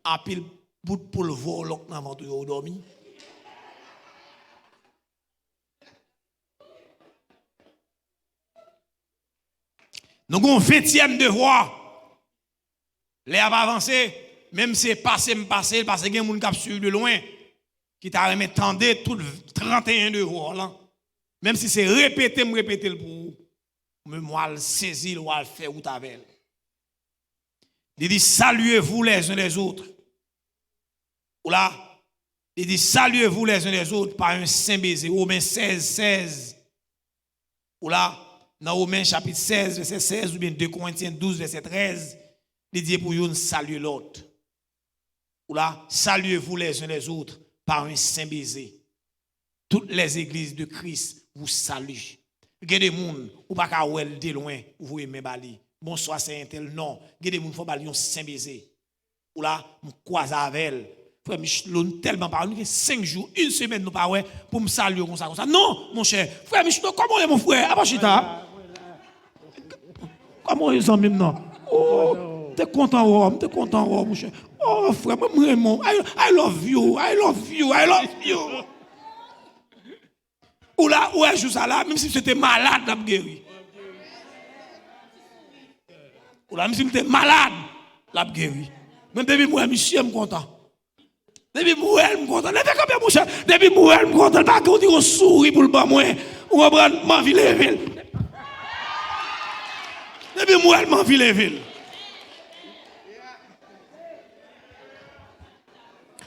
En pile bout pour le vol, l'autre n'a pas dormi. Nous avons un 20e devoir. Les a avancé, même si c'est passé, parce que il y a des gens qui suivent de loin, qui t'a remis tendé tout 31 devoirs là. Même si c'est répéter pour vous. Mais moi, le saisir, ou le faire ou t'avez. Il dit, saluez-vous les uns les autres. Ou là, il dit, saluez-vous les uns les autres par un saint baiser. Romains 16. Ou là, dans Romains chapitre 16, verset 16, ou bien 2 Corinthiens 12, verset 13, il dit pour vous saluer l'autre. Ou là, saluez-vous les uns les autres par un saint baiser. Toutes les églises de Christ vous saluent. Il y a des gens, ou pas qu'à ouel de loin, vous aimez bali. Bonsoir, c'est un tel. Non, il y a des gens qui font bali un saint baiser. Ou là, je croise avec elle. Frère Michelon, tellement pas. Nous 5 jours, 1 semaine, nous pas pour me saluer comme ça. Non, mon cher. Frère Michelon, comment est mon frère? Abachita. Comment est ça même non? Oh, t'es content, mon cher. Oh, frère, vraiment, I love you. Ou là, où est-ce ça là, même si tu étais malade, tu as guéri. Ou là, même si tu étais malade, tu as guéri. Même depuis moi, monsieur, je suis content. Depuis moi, je suis content. Depuis combien, mon cher? Depuis moi, je suis content. Pas qu'on dit qu'on sourit pour le bas, moi. Ou on prend ma ville et ville. Depuis moi, je m'en ville et ville.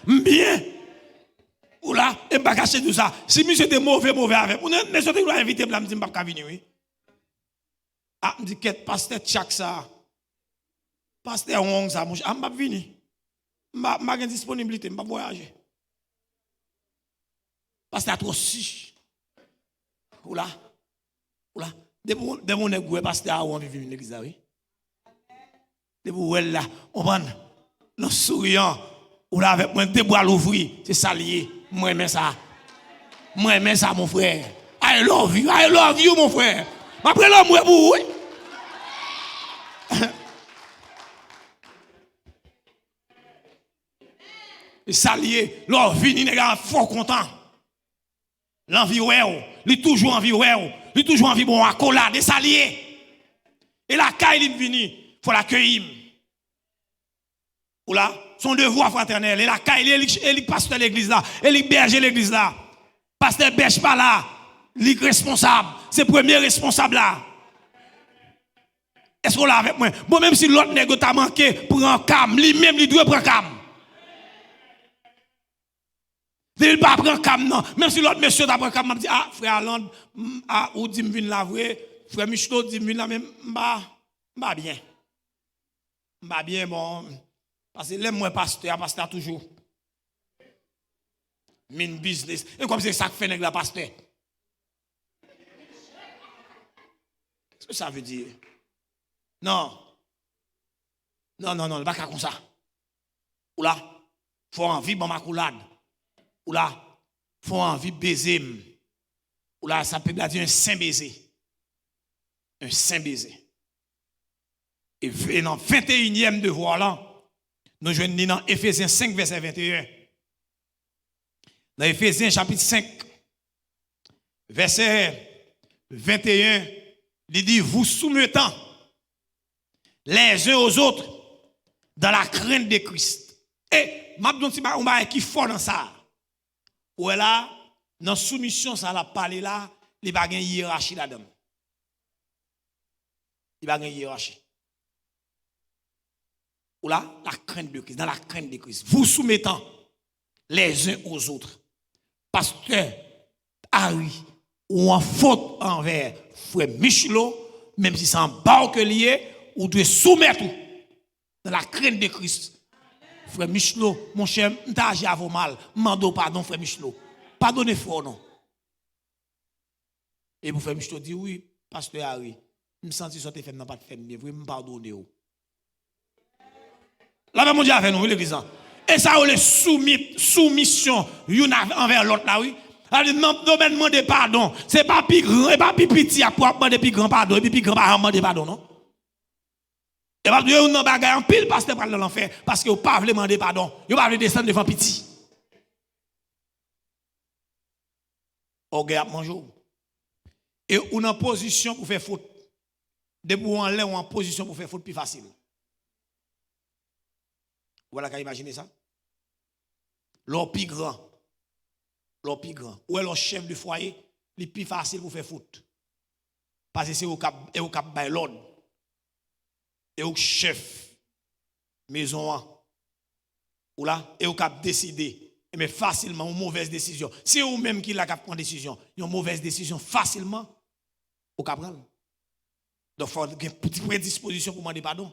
Bien. Ou là, et pas cacher tout ça. Si monsieur était mauvais avec. On est sorti pour inviter me dit pas venir oui. Ah, me dit qu'est pasteur Tchak ça. Pasteur Wong ça mon cher, m'a venir. M'a gain disponibilité, m'a voyager. Pasteur trop si. Ou là. De mon égout pasteur Wong vivre dans l'église oui. De vous là, on prend le souriant ou là avec moi deux bras l'ouvrir, c'est ça lié. Moi aime ça. Moi aime ça mon frère. I love you mon frère. Après là moi pour oui. Et ça lié, l'on vini les gars fort content. L'envie ouais, il toujours envie ouais, il toujours envie bon accolade et ça lié. Et la caille il vini, faut l'accueillir. Ou là, son devoir fraternel. Et la caille, il pasteur l'église là, il berger l'église là. Pasteur berge pas là, il est responsable. C'est le premier responsable là. Est-ce qu'on l'a avec moi? Bon, même si l'autre nègre t'a manqué pour un cam, lui-même, il doit prendre cam. Il ne pas prendre cam, non. Même si l'autre monsieur t'a pris cam, il dit, ah, frère Allende, ou dit, me la vraie, frère Michelot, dit, me la même, m'ba bien. M'ba bien, bon. Parce que l'aime moi pasteur toujours. Min business. Et comme c'est ça que fait nèg la pasteur. Qu'est-ce que ça veut dire? Non, pas comme ça. Ou là, faut envie bon ma coulade. Ou là, faut envie baiser. Ou là, ça peut dire un saint baiser. Un saint baiser. Et dans 21e devoir là, nous jouons dans Éphésiens 5, verset 21. Dans Éphésiens chapitre 5, verset 21, il dit, vous soumettant les uns aux autres dans la crainte de Christ. Et, maintenant, si on va qui fort dans ça. Ou là, dans soumission, ça la parler là, il va gagner hiérarchie là-dedans. Il va gagner hiérarchie. Ou là, la crainte de Christ, dans la crainte de Christ. Vous soumettant les uns aux autres. Pasteur Harry, ou en faute envers frère Michelot, même si c'est en bas que lié, ou devez soumettre dans la crainte de Christ. Frère Michelot, mon cher, m'ta agi à vos mal. Mando pardon, frère Michelot. Pardonnez fort, non. Et vous frère Michelot dit oui, pasteur Harry, me senti sorti fait n'a pas de fait bien, vous me pardonnez. Là, mon Dieu avec nous, l'église. Et ça, on les soumission envers l'autre là, oui. Alors, non, demander pardon. C'est pas plus grand, et pas plus petit pour demander plus grand pardon, et puis plus grand pour demander pardon, non? Et pas dire, non, bagaille en pile, parce que pas dans l'enfer, parce que vous pas voulu demander pardon. Vous pas voulu descendre devant petit. Ok, à manger. Et on en position pour faire faute. Depuis on l'air en position pour faire faute plus facile. Voilà qu'à imaginer ça. L'homme plus grand. Ou est le chef du foyer, il est plus facile pour faire faute. Parce que c'est au cap by l'ordre. Et au chef maison ou là et au cap décider mais facilement une mauvaise décision. C'est vous même qui l'a cap prendre décision, une mauvaise décision facilement au cap prendre. Donc faut une petite prédisposition pour demander pardon.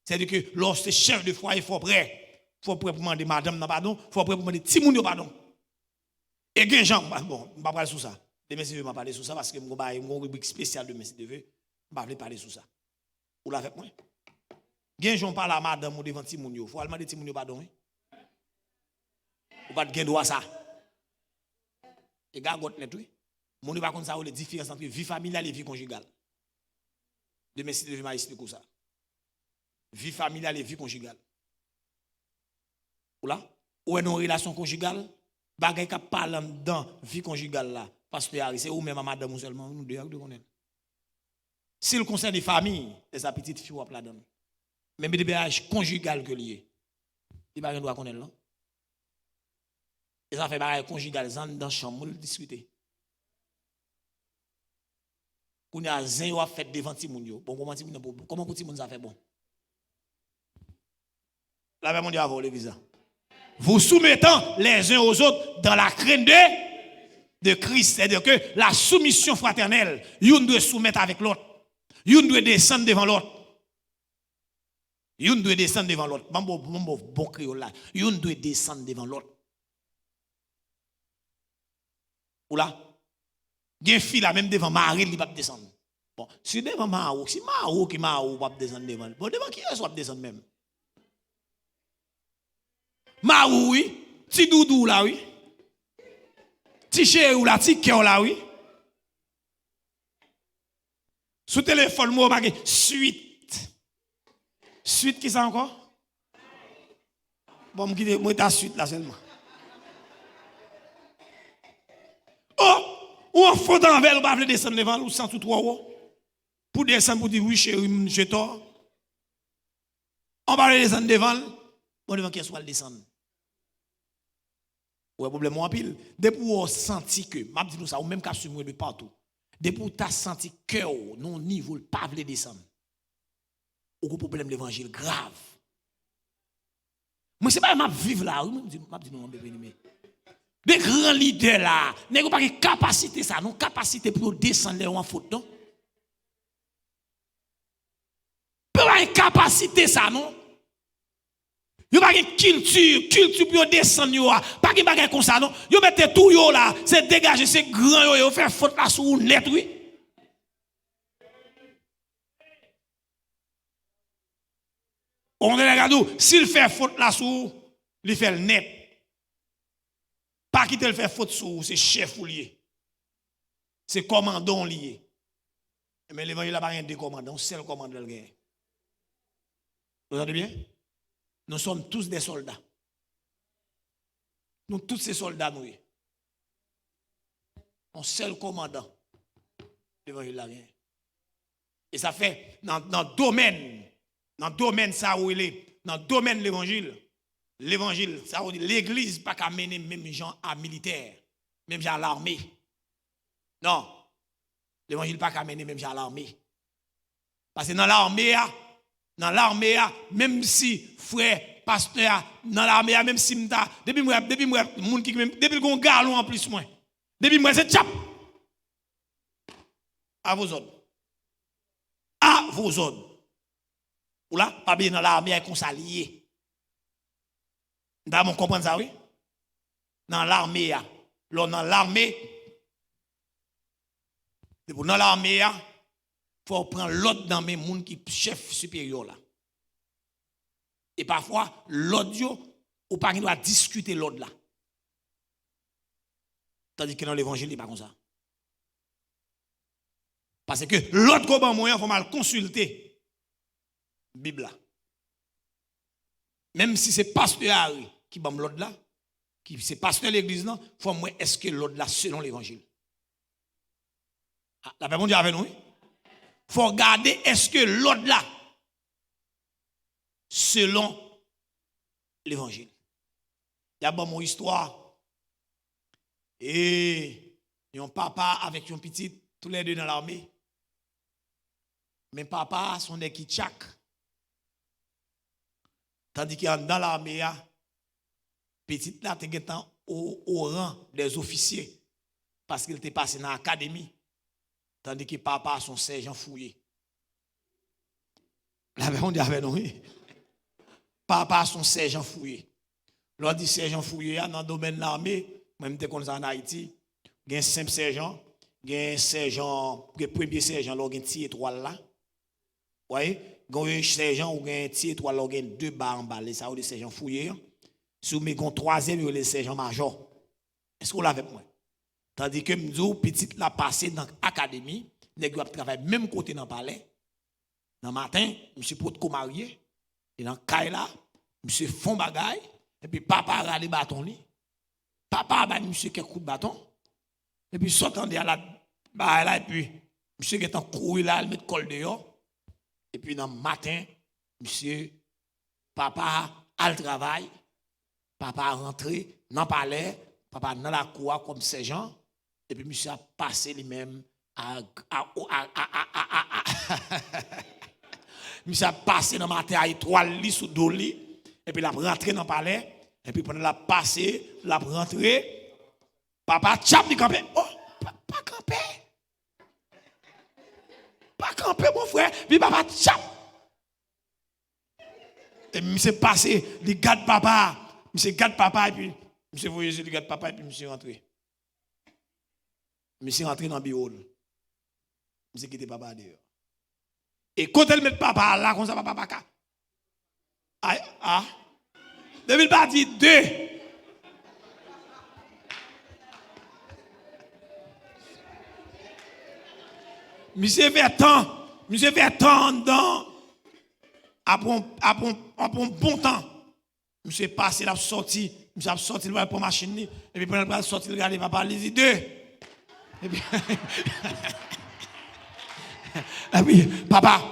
C'est-à-dire que lorsque chef de foyer faut prêt pour demander madame pardon, faut prêt pour demander petit moun pardon. Et gen gens bon, on va parler sur ça. Demain si je vais parler sur ça parce que mon rubrique spéciale demain si je veux, on va parler sur ça. Ou là avec moi. Gen gens parle à madame ou devant ti moun yo, faut demander ti moun yo pardon. Ou pas de gen droit ça. Et gars got net oui. Moun yo pas comme ça ou les différences entre vie familiale et vie conjugale. Demain si je vais m'expliquer ça. Vie familiale et vie conjugale. Ou là, ou est une relation conjugale, bagay ka parle dans vie conjugale là, parce que c'est ou même madame ou seulement nous deux de connaître. S'il concerne les familles, les petites filles ou là-dedans. Même des BH conjugal que lié. Il va rien doit connaître là. Et ça fait bagay conjugal dans chambre discuter. Qu'on a zin yo a fait devant ti moun yo. Bon comment ti moun ça fait bon. La même on dit avant l'église. Vous soumettant les uns aux autres dans la crainte de Christ. C'est-à-dire que la soumission fraternelle, une doit soumettre avec l'autre. Une doit descendre devant l'autre. Une doit descendre devant l'autre. Bon créole là. Une doit descendre devant l'autre. Ou là, il y a une fille là, même devant Marie, il va descendre. Bon, si devant Marie, si Marie qui va descendre devant. Bon, devant qui est-ce va descendre même? Marie, oui. Ti doudou là, oui. Ti chéri là, ti cœur là, oui. Sous téléphone, moi, pas suite. Suite qui ça encore? Bon, moi, ta suite là seulement. Oh! Ou en faute envers, ou pas descendre devant, ou sans tout trois pour descendre pour dire oui, chéri, j'ai tort. On va descendre devant, bon, devant qui soit le descendre. Ouais, problème en pile. Depuis où on senti que, m'a dit nous ça, ou même qu'à suivre de partout. Depuis où tu as senti que non niveau, pas voulu descendre. Ou un problème l'évangile grave. Moi, c'est pas m'a vivre là, m'a dit non, bébé, des grands leaders là, n'ont pas de capacité ça, non capacité pour descendre en faute, non? Pas de capacité ça, non? Yo pas de culture pour descendre yo, pas de bagage comme ça, non? Yo mettez tout yo là, c'est dégager, c'est grand yo faire faute là sur net, oui. On est là, s'il fait faute là sur, il fait le net. Pas qui te le fait faute sur, c'est chef ou lié. C'est commandant lié. Mais l'évangile n'a pas rien de commandant, c'est le commandant le gain. Vous entendez bien? Nous sommes tous des soldats. Nous tous ces soldats, nous. On seul commandant. L'évangile n'a rien. Et ça fait, dans le domaine ça où il est, dans le domaine de l'évangile, ça veut dire l'église pas qu'à mener même gens à militaire, même gens à l'armée. Non, l'évangile pas qu'à mener même gens à l'armée. Parce que dans l'armée, même si frère, pasteur, dans l'armée, même si depuis qu'on galon en plus moins, depuis moi c'est tchap. À vos ordres. À vos ordres. Ou là, pas bien dans l'armée, qu'on s'allie. Vous comprenez ça, oui? Dans l'armée, il faut prendre l'autre dans mes gens qui chef supérieur là. Et parfois, l'autre, ou pas qu'il doit discuter l'autre là. Tandis que dans l'évangile, il n'est pas comme ça. Parce que l'autre comment moyen, il faut mal consulter. Bible là. Même si c'est pasteur Harry qui bam l'autre là, qui c'est pasteur l'église là, faut moi est-ce que l'autre là selon l'évangile. Ah, la personne dit avec nous. Faut regarder est-ce que l'autre là selon l'évangile. Il y a bon mon histoire et un papa avec un petit tous les deux dans l'armée. Mais papa son qui tchak. Tandis qu'il y a dans l'armée, petit là, tu es au rang des officiers parce qu'il était passé dans l'académie. Tandis que papa a son sergent fouillé. Là, on dit avec nous, papa a son sergent fouillé. L'on dit sergent fouillé, dans le domaine de l'armée, même si on en Haïti, il y a un simple sergent, il y a un sergent, le premier sergent, il y a un petit étoile là. Vous voyez? Quand un sergent ou un petit étoile, il y a deux barres en bas, ça ou des sergents fouillés. Si vous mettez un troisième, il y a le sergent major. Est-ce que vous l'avez avec moi? Tandis que nous, petit, la passé dans l'académie, les gars travaillent même côté dans le palais. Dans le matin, monsieur Potko marié, et dans le caille là, monsieur fond bagaille, et puis papa a les bâtons. Papa a monsieur quelques coups de bâton, et puis sortant de là, et puis monsieur qui est en couru là, il met le col dehors. Et puis dans le matin, monsieur, papa a le travail, papa a rentré dans le palais, papa dans la cour comme sergent, et puis monsieur a passé lui-même monsieur a passé dans le matin à étoile, sous dos, et puis il a rentré dans le palais, Et puis pendant la passé, la rentrée, papa chap dit campé. Oh, pas campé. Pas campé mon frère, puis papa chap. Et monsieur passé, il garde papa, monsieur garde papa et puis monsieur voyez il garde papa et puis monsieur rentré. Monsieur rentré dans le bureau. Monsieur quitté papa dehors. Et quand elle met papa là comme ça papa. Ah. Depuis le parti 2. Monsieur fait temps dans après un bon temps. Monsieur passé la sorti, monsieur a sorti le pour machine et puis pendant le sorti regarder papa il dit 2. Et puis et puis papa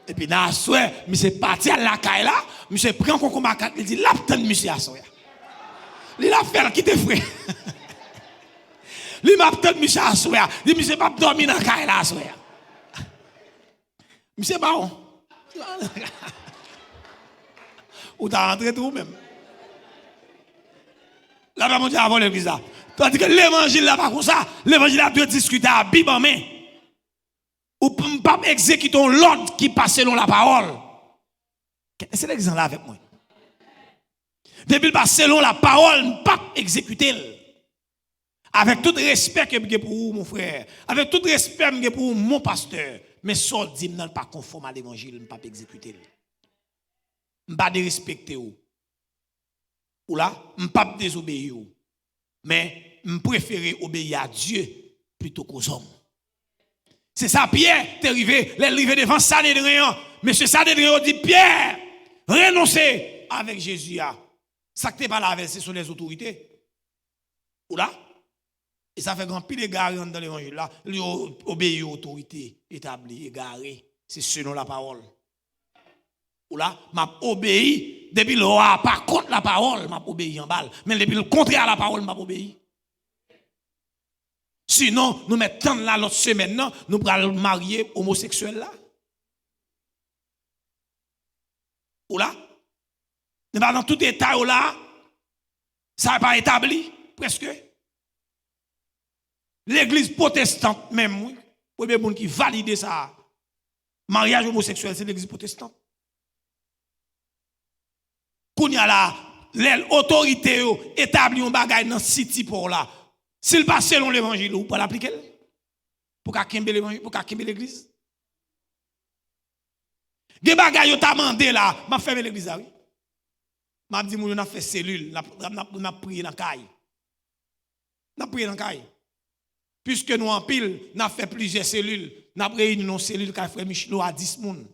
et puis dans soir monsieur parti à la caille là, monsieur prend concours macaque, il dit là tande monsieur à soir. Il a fait quitter frère. Il m'a tande monsieur à soir. Il monsieur pas dormir dans caille là soir. Monsieur baron. Ou t'as rentré tout même. Là, mon Dieu, avant l'église là. Tandis que l'évangile là, pas comme ça. L'évangile a dû discuter à Bible en main. Ou pas exécuter l'ordre qui passe selon la parole. C'est l'exemple là avec moi. Depuis le passe selon la parole, pas exécuter. Avec tout respect que j'ai pour vous, mon frère. Avec tout respect que j'ai pour vous, mon pasteur. Mais ça dit non pas conforme à l'évangile, ne pas exécuter. Je ne pas respecter ou là, je ne pas désobéir. Mais je préfère obéir à Dieu plutôt qu'aux hommes. C'est ça Pierre est arrivé, devant Sanhédrin. Monsieur Sanhédrin dit Pierre, renoncez avec Jésus. Ça que tu pas la verser sur les autorités. Ou là? Et ça fait grand pile égaré dans l'évangile là. Il obéit aux autorités établies, égaré. C'est selon la parole. Ou là, m'a obéi depuis le roi, par contre la parole, m'a obéi en balle. Mais depuis le contraire à la parole, m'a obéi. Sinon, nous mettons là l'autre semaine, non, nous allons marier homosexuels là. Ou là, nous allons dans tout état là, ça n'a pas établi, presque. L'église protestante même, oui, le premier monde qui valide ça, mariage homosexuel, c'est l'église protestante. Quand il y a là, l'autorité établit un bagage dans city pour là. S'il passe selon l'évangile, ou pas l'appliquer? Pour qu'à kembe l'évangile, pour qu'à kembe l'église? Des bagages t'a demandé là, m'a fermé l'église là, oui. M'a dit on a fait cellule, n'a prié dans caille. N'a prié dans caille. Puisque nous en pile, n'a fait plusieurs cellules, n'a réuni une cellule qu'a frère Michelot à 10 moun.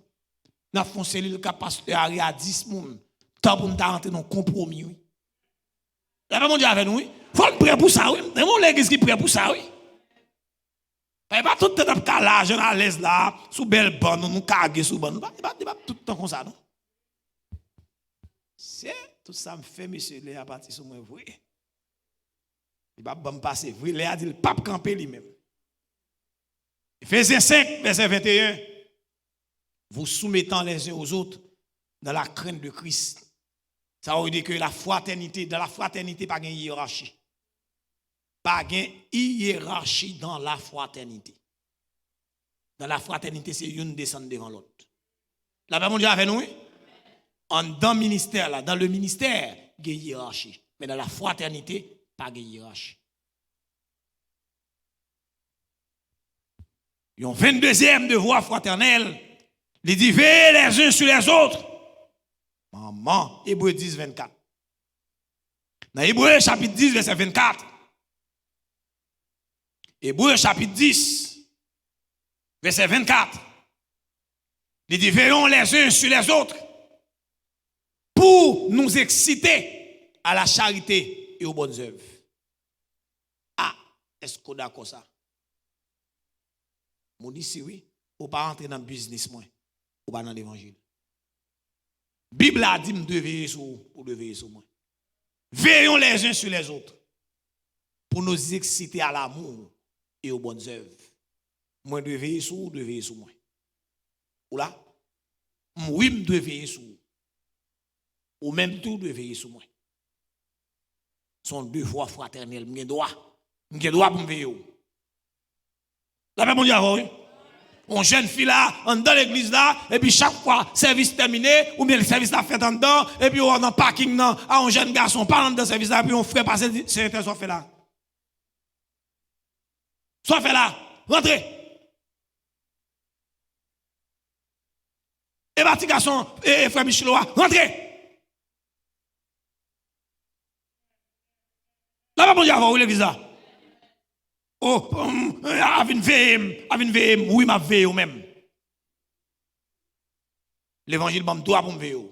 N'a fait une cellule qu'a pasteur Ari à 10 moun. Tant pour nous rentrer dans compromis, oui. La pas mon Dieu avec nous, oui. Faut le prêt pour ça, oui. C'est mon l'église qui prêt pour ça, oui. Pas tout le temps qu'à l'argent à l'aise là, sous belle bonne, nous caguer sous bonne. Pas tout le temps comme ça, non. C'est tout ça me fait, monsieur, les à partir sur moi, vrai. Il va me passer, vrai. Les a dit le pape campé lui-même. Éphésiens 5, verset 21. Vous soumettant les uns aux autres dans la crainte de Christ. Ça veut dire que la fraternité, dans la fraternité, pas de hiérarchie. Pas de hiérarchie dans la fraternité. Dans la fraternité, c'est une descend devant l'autre. La Bible dit avec nous, dans le ministère, là, dans le ministère, il y a une hiérarchie. Mais dans la fraternité, pas de hiérarchie. Il y a un 22e devoir fraternel. Les dit veillez les uns sur les autres. Maman, Hébreux 10, 24. Dans Hébreux chapitre 10, verset 24. Hébreux chapitre 10, verset 24. Il dit veillons les uns sur les autres pour nous exciter à la charité et aux bonnes œuvres. Ah, est-ce qu'on est d'accord ça? Mon dit si oui, ou pas entrer dans le business, moi, ou pas dans l'évangile. Bible a dit, de veiller sur moi. Veillons les uns sur les autres pour nous exciter à l'amour et aux bonnes œuvres. Moi, de veiller sur moi. Ou là, oui, je dois veiller sur vous. ou même tout de veiller sur moi. Son devoir fraternel, j'ai droit pour me veiller. La paix mon Dieu, oui. On jeune fille là, on dans l'église là, et puis chaque fois, service terminé, ou bien le service là fait en dedans, et puis on dans le parking là, à un jeune garçon, parlant de service là, puis on fait passer, c'est un soit fait là. Soit fait là, rentrez. Et petit garçon, et frère Micheloa, rentrez. Là, mon Dieu, avant, où l'église là? Oh, avine veille, oui, ma veille ou même. L'évangile m'a doit pour me veiller.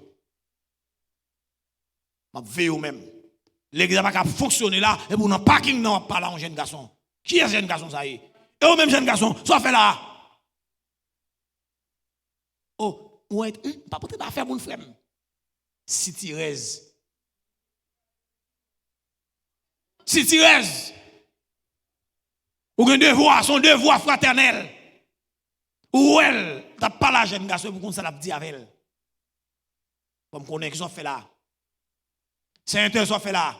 Ma veille ou même. L'église n'a pas fonctionner là, et pour un parking, non, pas là, un jeune garçon. Qui est ce jeune garçon, ça y est? Et au même jeune garçon, soit fait là. Oh, ouais, pas peut-être pas faire mon frère. Si Thérèse. Ou un devoir, son devoir fraternel. Ou elle, t'as pas la jeune garçon pour qu'on ça l'a dit avec elle. Comme qu'on est qui sont fait là. C'est un tel sont fait là.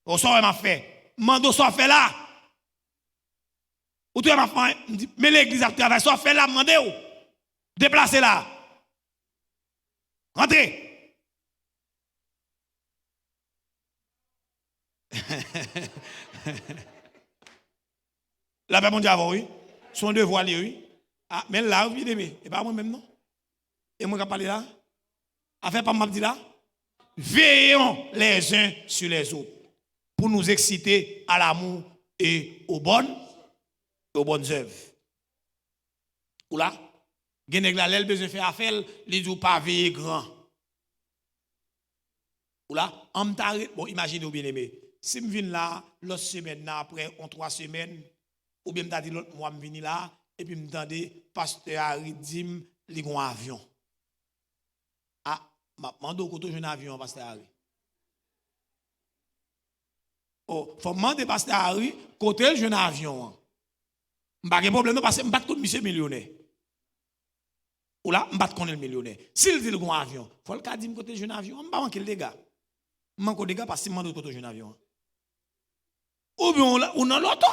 Au soir m'a fait. Mando soit fait là. Ou tu m'a fait, mais l'église a travaillé, soit fait là, mandez où? Déplacez là. Rentrez. La paix mon Dieu, oui. Son devoir, oui. Ah, mais là, vous aimez. Et pas moi-même, non? Et moi qui parle là? Affaire pas m'a dit là? Veillons les uns sur les autres pour nous exciter à l'amour et aux bonnes œuvres. Ou là? Genèg la l'el besoin faire affaire, les dit pas veiller grand. Ou là? Bon, imaginez-vous bien aimé. Si je viens là, l'autre semaine, après, en 3 semaines, ou bien je dis l'autre mois, je viens là, et puis je me dis, pasteur Harry dit, il y a un avion. Ah, je demande quand j'ai un avion, pasteur Harry. Oh, il faut demander pasteur Harry, côté j'ai un avion. Je n'ai pas de problème, parce que je ne suis pas tout monsieur millionnaire. Ou là, je ne suis pas le millionnaire. S'il dit qu'il y a un avion, il faut le dire côté j'ai un avion, je ne vais pas manquer le dégât. Je manque des gars parce que je demande côté j'ai un avion. Ou bien on dans l'auto.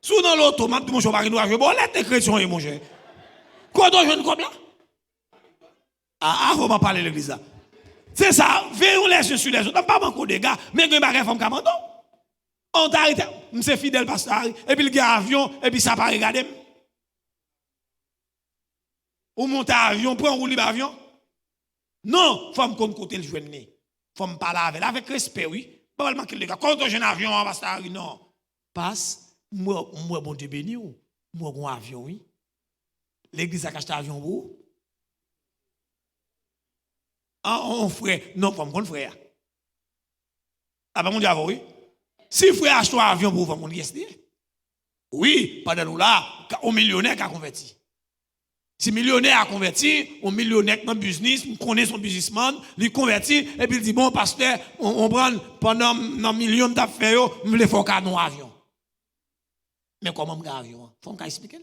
Sous dans l'auto, je dis mon cher, je vais bon, lettre chrétien, mon cher. Quoi donc je ne comprends pas? Ah, faut m'en parler de l'église là. C'est ça, veillons les uns sur les autres. Pas manquer des gars, mais il y a des femmes qui m'ont on t'a arrêté, je fidèle pasteur, et puis il y a un avion, et puis ça pas regarder. Ou monter avion, prendre un libre avion. Non, il faut me compter côté le joindre. Il faut me parler avec respect, oui. Pas mal manquer les gars. Quand j'ai un avion, pasteur, non. Passe, moi, bon Dieu béni, moi, bon avion, oui. L'église a acheté un avion pour vous. Ah, on frère, non, il faut me connaître frère. Ah, ben, mon Dieu, oui. Si frère achète un avion pour vous, mon Dieu, oui, pendant nous là, un millionnaire qui a converti. Si millionnaire a converti, un millionnaire dans le business, on connaît son businessman, il convertit, et puis il dit, bon, pasteur, on prend pendant un million d'affaires, je vais faire un avion. Mais comment on a un avion? Il faut qu'on explique.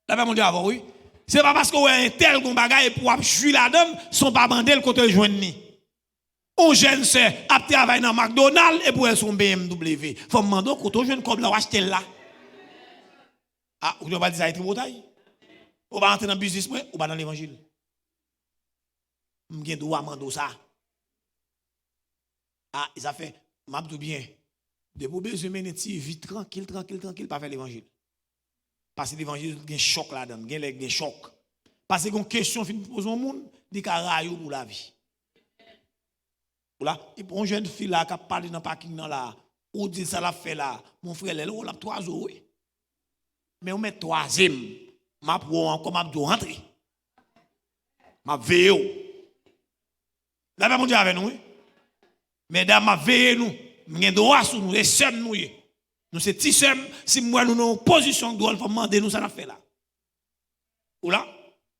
Là, mon Dieu, oui. Ce n'est pas parce qu'on a un tel bagaille pour jouer là-dedans, son pas bandé le côté joindre. On jeune sœur a travaillé dans McDonald's et pour elle son BMW. Il faut demander quand on jeune comme là acheter là. Ah, vous ne pas dire ça être bataille. On va entrer dans le business ou pas dans l'évangile. Je dois demander ça. Ah, ça fait m'a tout bien. De pour besoin mener vite tranquille, pas faire l'évangile. Parce que l'évangile il y a un choc là-dedans, il y a un choc. Parce que une question fin pose au monde, dit qu'a raillou pour la vie. Là, et pour une jeune fille là qui a parlé dans le parking là, ou dit ça l'a fait là, mon frère là, on l'a 3 jours. Mais on met 3e, m'a pour encore m'a doit rentrer. M'a veillé. Là mon Dieu avec nous. Mesdames, m'a veillé nous. M'en droit sur nous, les sœurs nous. Nous c'est petits sœurs, si moi nous en position doit faut demander nous ça l'a fait là. Ou là,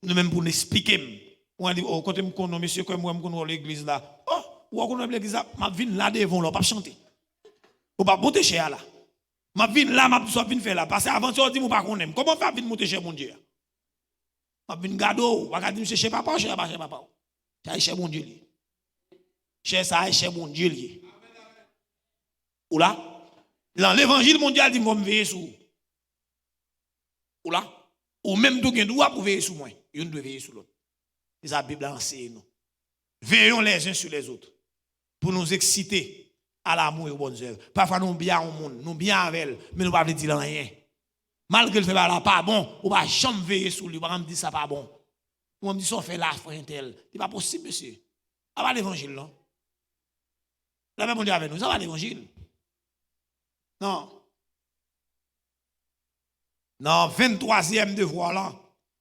nous même pour nous expliquer. On dit oh quand me connais monsieur comme moi me connais l'église là. Oh ou on l'église là, m'a vinn là devant là, pas chanter. Ou pas monter chez là. M'a vinn là, m'a soit vinn faire là parce que avant tu dis moi pas connais. Comment faire vinn monter chez mon Dieu? On vient gado, on va dire chez papa, chez papa. C'est chez mon Dieu. Chez ça, chez mon Dieu. Ou là, dans l'évangile mondial dit, je vais me veiller sur. Ou là, ou même tout le droit pour veiller sur moi. Il doit veiller sur l'autre. C'est la Bible enseigne nous. Veillons les uns sur les autres pour nous exciter à l'amour et aux bonnes œuvres. Parfois, nous bien au monde, nous bien avec elle, mais nous ne pouvons pas dire rien. Malgré le fait que pas bon, on va jamais veiller sur lui, on va me dire ça pas bon. On me dit ça fait là, frère tel. C'est pas possible, monsieur. Ça va l'évangile, non? La même on dit avec nous, ça va l'évangile. Non. Non, 23e devoir là,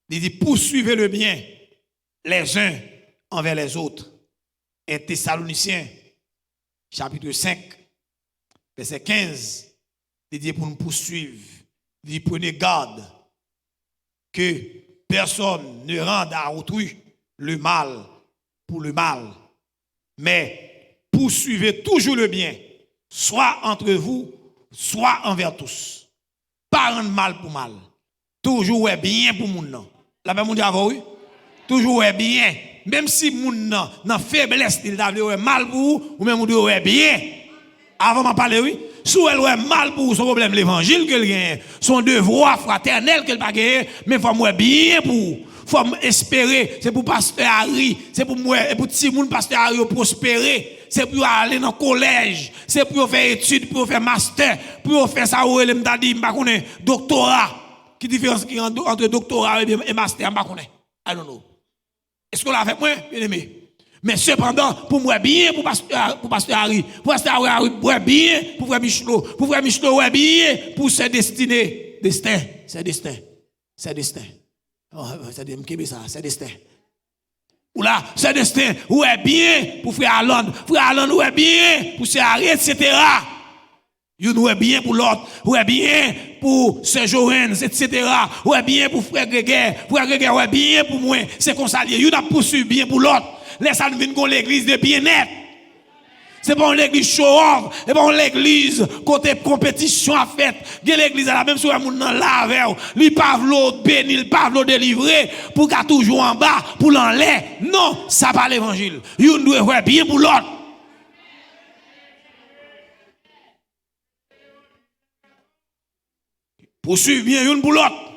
il dit poursuivez le bien les uns envers les autres. Et Thessaloniciens, chapitre 5, verset 15, il dit pour nous poursuivre, il dit prenez garde que personne ne rende à autrui le mal pour le mal, mais poursuivez toujours le bien, soit entre vous, soit envers tous. Pas rendre mal pour mal. Toujours bien pour moun. La même monde avant oui. Toujours bien. Même si moun nan faiblesse il t'a mal pour vous ou même vous bien. Avant m'a parler oui. Si elle ouais mal pour son problème l'évangile que gagne, son devoir fraternel qu'elle pas gagner, mais faut moi bien pour faut espérer, c'est pour pasteur Harry, c'est pour moi et pour petit moun pasteur Harry prospérer. C'est pour aller dans le collège, c'est pour faire études, pour faire master, pour faire ça où elle m'a dit, je connais doctorat. Qui différence entre doctorat et master, je connais. I don't know. Est-ce qu'on l'a fait moi, bien aimé? Mais cependant, pour moi bien, pour pasteur Harry, pour pasteur Harry, pour bien, pour frère Michelot, ouais bien, pour ses destinées, c'est destin. Oh, c'est destin. Ou là, c'est destin, ou est bien pour frère Allende, ou est bien pour se arrêter, etc. Ou est bien pour l'autre, ou est bien pour ce Joëns, etc. Ou est bien pour frère Grégoire, ou est bien pour moi, c'est qu'on s'allie. Ou a poursuivi bien pour l'autre. Laissez-nous venir l'église de bien-être. C'est pas l'église show-off, c'est pas l'église côté compétition à fait. L'église à la même chose, moun nan laver, li pavlo béni, li pavlo délivré pour qu'a toujours en bas pour l'enlè. Non, ça pas l'évangile. Yon doit faire bien pour l'autre. Poursuivre bien yon pour l'autre.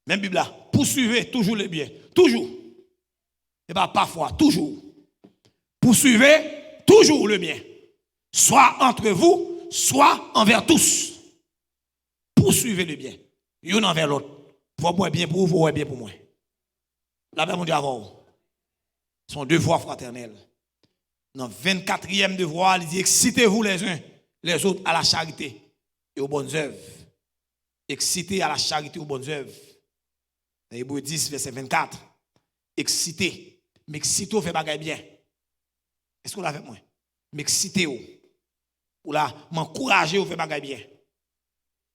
Même Bible là, poursuivez toujours le bien, toujours. Et pas parfois, toujours. Poursuivez toujours le bien, soit entre vous, soit envers tous. Poursuivez le bien, l'un envers l'autre. Pour moi bien pour vous, vous bien pour moi. La Bible dit avant, son devoir fraternel. Dans le 24e devoir, il dit excitez-vous les uns les autres à la charité et aux bonnes œuvres. Excitez à la charité et aux bonnes œuvres. Dans Hébreux 10, verset 24. Excitez, mais excitez fait bagaille bien. Est-ce que vous l'avez avec moi? M'exciter ou là, m'encourager ou faire bagaille bien.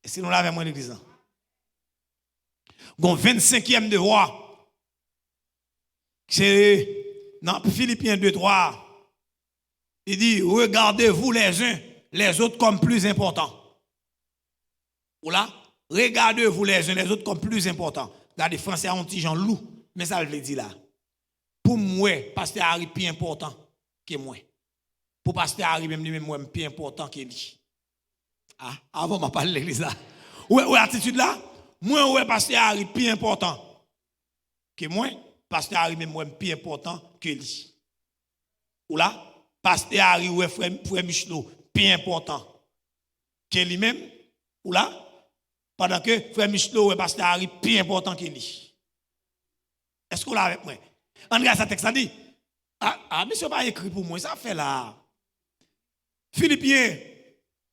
Est-ce que nous l'avons avec moi l'église? Gon 25e devoir. C'est dans Philippiens 2:3. Il dit regardez-vous les uns les autres comme plus importants. Ou là, regardez-vous les uns les autres comme plus importants. Regardez français un petit Jean loup, mais ça veut dire là. Pour moi, pasteur Harry plus important que moi. Pour pasteur Harry même lui-même moi plus important que lui. Ah, avant m'a parlé de l'église là. Ouais attitude là, moi ouais pasteur Harry plus important que moi, pasteur Harry même moi plus important que lui. Ou là, pasteur Harry ouais frère Michelot plus important que lui-même. Ou là, pendant que frère Michelot ouais pasteur Harry plus important que lui. Est-ce qu'on l'a avec moi? En regarde ça texte ça dit monsieur pas écrit pour moi, ça fait là. Philippiens,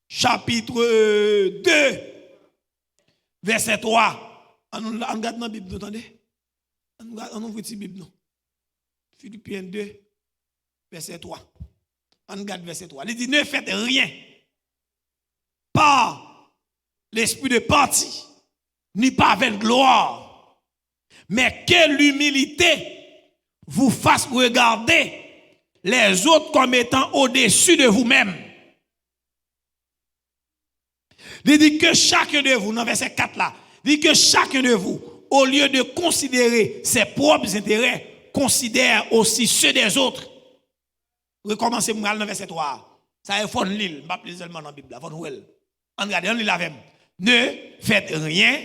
chapitre 2, verset 3. On regarde dans la Bible, vous entendez? On ouvre la Bible, non? Philippiens 2, verset 3. On regarde verset 3. Il dit, ne faites rien par l'esprit de parti, ni par vaine gloire, mais que l'humilité vous fasse regarder les autres comme étant au-dessus de vous-même. Il dit que chacun de vous, dans verset 4 là, il dit que chacun de vous, au lieu de considérer ses propres intérêts, considère aussi ceux des autres. Recommencez dans le verset 3. Ça est fond l'île, je ne vais pas seulement dans la Bible, on regarde, on lit la même. Ne faites rien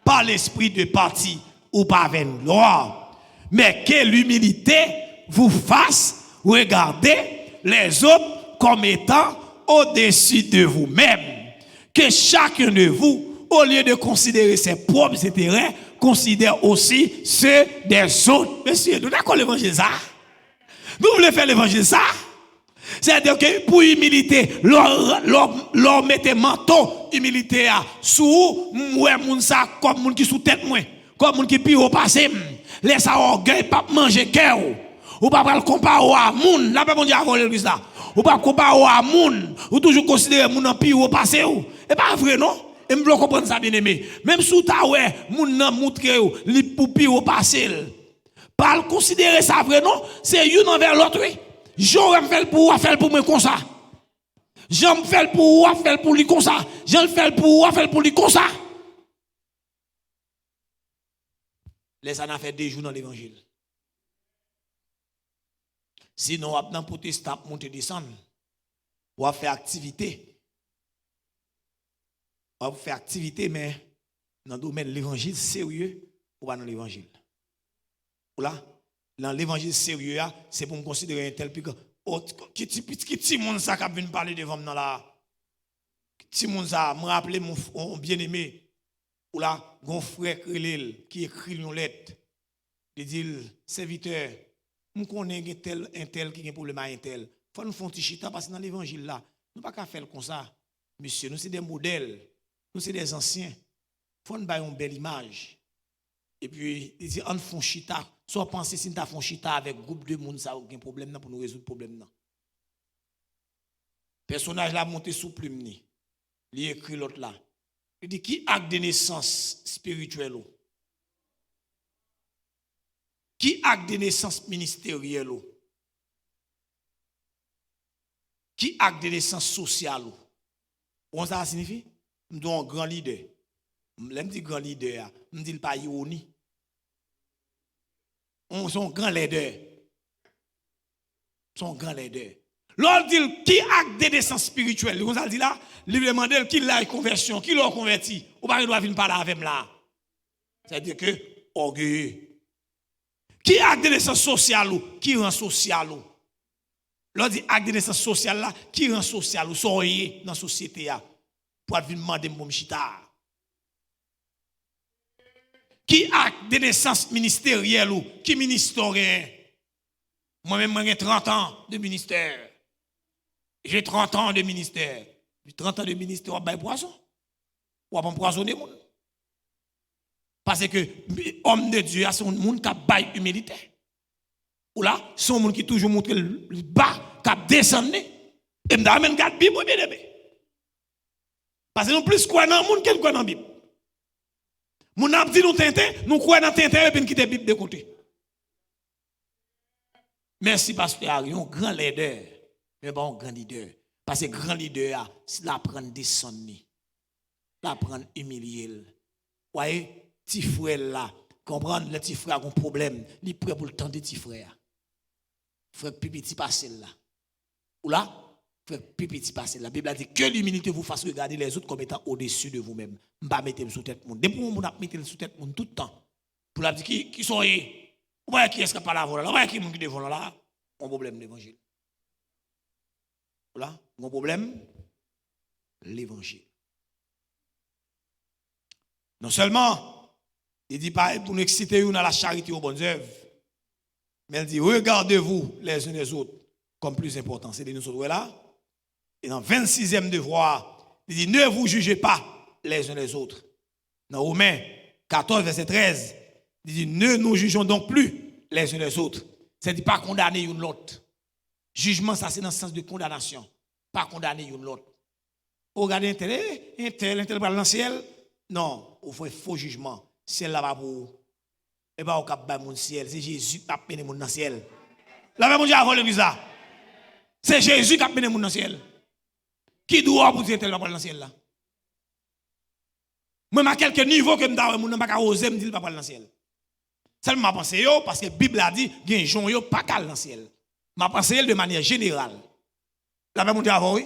par l'esprit de parti ou par vaine gloire, mais que l'humilité vous fasse regarder les autres comme étant au-dessus de vous-même. Que chacun de vous, au lieu de considérer ses propres intérêts, considère aussi ceux des autres. Monsieur, nous d'accord l'évangile ça? Nous voulons faire l'évangile ça? C'est-à-dire que pour humilité, l'on mette manteau humilité sous moi moun ça comme moun qui sous tête moi, comme moun qui pire passé, laisse orgueil pas manger cœur. Ou pas le comparer à moun, là pas bon Dieu avant l'église là. Ou pas comparer à moun, ou toujours considérer moun en pire passé ou. Et pas vrai non? Et me bloque comprendre ça bien aimé. Même sous ta ouais, moun nan montre ou li pour pire passé. Pas le considérer ça vrai non? C'est une envers l'autre oui. J'aurais fait pour moi comme ça. J'en fais pour lui comme ça. J'en fais pour lui comme ça. Les années fait 2 jours dans l'évangile. Sinon, on va protestant monter descendre. On va faire activité. On va faire activité, mais dans le domaine de l'évangile sérieux, ou pas dans l'évangile. Ou là? Dans l'évangile sérieux, c'est pour me considérer un tel pique. Qui ti moun ça qui vient parler devant moi là. Ti moun ça me rappeler mon bien-aimé ou là gon frère qui écrit une lettre. Il dit serviteur, me connais un tel qui a un problème à un tel. Faut nous faire un petit chita parce que dans l'évangile là, nous pas qu'à faire comme ça. Monsieur, nous c'est des modèles, nous c'est des anciens. Faut nous bailler une belle image. Et puis il dit on fait un chita. Soit penser si nous avons fait chita avec un groupe de monde, ça n'a aucun problème pour nous résoudre le problème. Le personnage là monté sous plume. Il écrit l'autre là. Il dit qui acte de naissance spirituelle? Qui acte de naissance ministérielle? Qui acte de naissance sociale? Vous ça signifie? Je suis un grand leader. Je dis grand leader, je dis pas ironie. On sont grand leader. Son grand leader. L'autre dit qui acte de naissance spirituelle. On ça dit là, lui demande qui l'a conversion, qui l'a converti. Ou pas il doit venir parler avec là. C'est-à-dire que orgueilleux. Qui acte de naissance sociale ou qui rend social ou. L'autre dit acte de naissance sociale là, qui rend social ou soyez dans la société là pour venir demander mon chita. Qui acte de naissance ministérielle ou qui ministérien? Moi-même, j'ai 30 ans de ministère. J'ai 30 ans de ministère. 30 ans de ministère, on va poisson. On va empoisonner les gens. Parce que l'homme de Dieu, c'est un monde qui a humilité. Ou là, c'est un monde qui toujours montre le bas, qui a descendu. Et je même garde la Bible, bien aimé. Parce que nous plus quoi dans le monde que quoi dans la Bible. Mon ap dit nous tintin, nous croyons dans tintin et puis nous quitter la Bible de côté. Merci pasteur Arion, grand leader. Mais bon, grand leader. Parce que grand leader, c'est la prendre descendre, la prendre humilier. Vous voyez, petit frère là, comprendre le petit frère a un problème, il est prêt pour le temps de petit frère. Frère petit passé là. Ou là, frère petit passé. La Bible a dit que l'humilité vous fasse regarder les autres comme étant au-dessus de vous-même. Je ne vais pas mettre sous tête monde. Depuis que je mettre sous tête monde tout le temps. Pour la dire qui sont eux? Vous voyez qui est-ce qui parle avant là? Vous voyez qui est qui devant là? Un problème l'évangile. Voilà, un problème l'évangile. Non seulement, il dit pas pour nous exciter dans la charité aux bonnes œuvres, mais il dit regardez-vous les uns les autres comme plus important. C'est de nous autres là. Et dans 26e devoir, il dit ne vous jugez pas les uns les autres. Dans Romains 14, verset 13, il dit ne nous jugeons donc plus les uns les autres. C'est-à-dire pas condamner une l'autre. Jugement, ça c'est dans le sens de condamnation. Pas condamner une l'autre. Regardez un tel dans le ciel. Non, on fait faux jugement. Ciel là va pour. Et pas au cap de mon ciel. C'est Jésus qui a mené mon dans le ciel. Là, mon Dieu, avant l'église là. C'est Jésus qui a mené mon dans le ciel. Qui doit vous dire tel dans le ciel là? Moi, à quelques niveaux que m'ta moun pas oser me dire pas dans le ciel. Seulement m'a pensé yo parce que la Bible a dit gen jon yo pas cal dans le ciel. M'a pensé de manière générale. La même monde avant oui.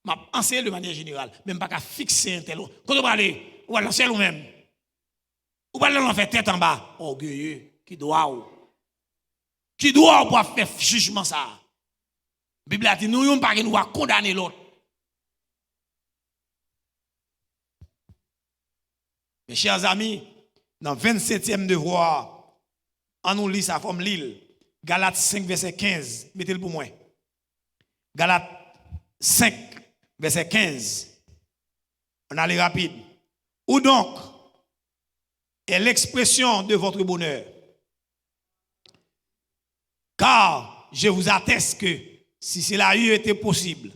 M'a pensé de manière générale, même pas qu'à fixer un tel. Quand on va aller ou dans le ciel ou même. Ou pas aller faire tête en bas, orgueilleux qui doit pour faire jugement ça. La Bible a dit nous yon pas nous va condamner l'autre. Mes chers amis, dans le 27e devoir, on nous lit ça comme l'île. Galates 5, verset 15. Mettez-le pour moi. Galates 5, verset 15. On allait rapide. Où donc est l'expression de votre bonheur? Car je vous atteste que si cela eût été possible,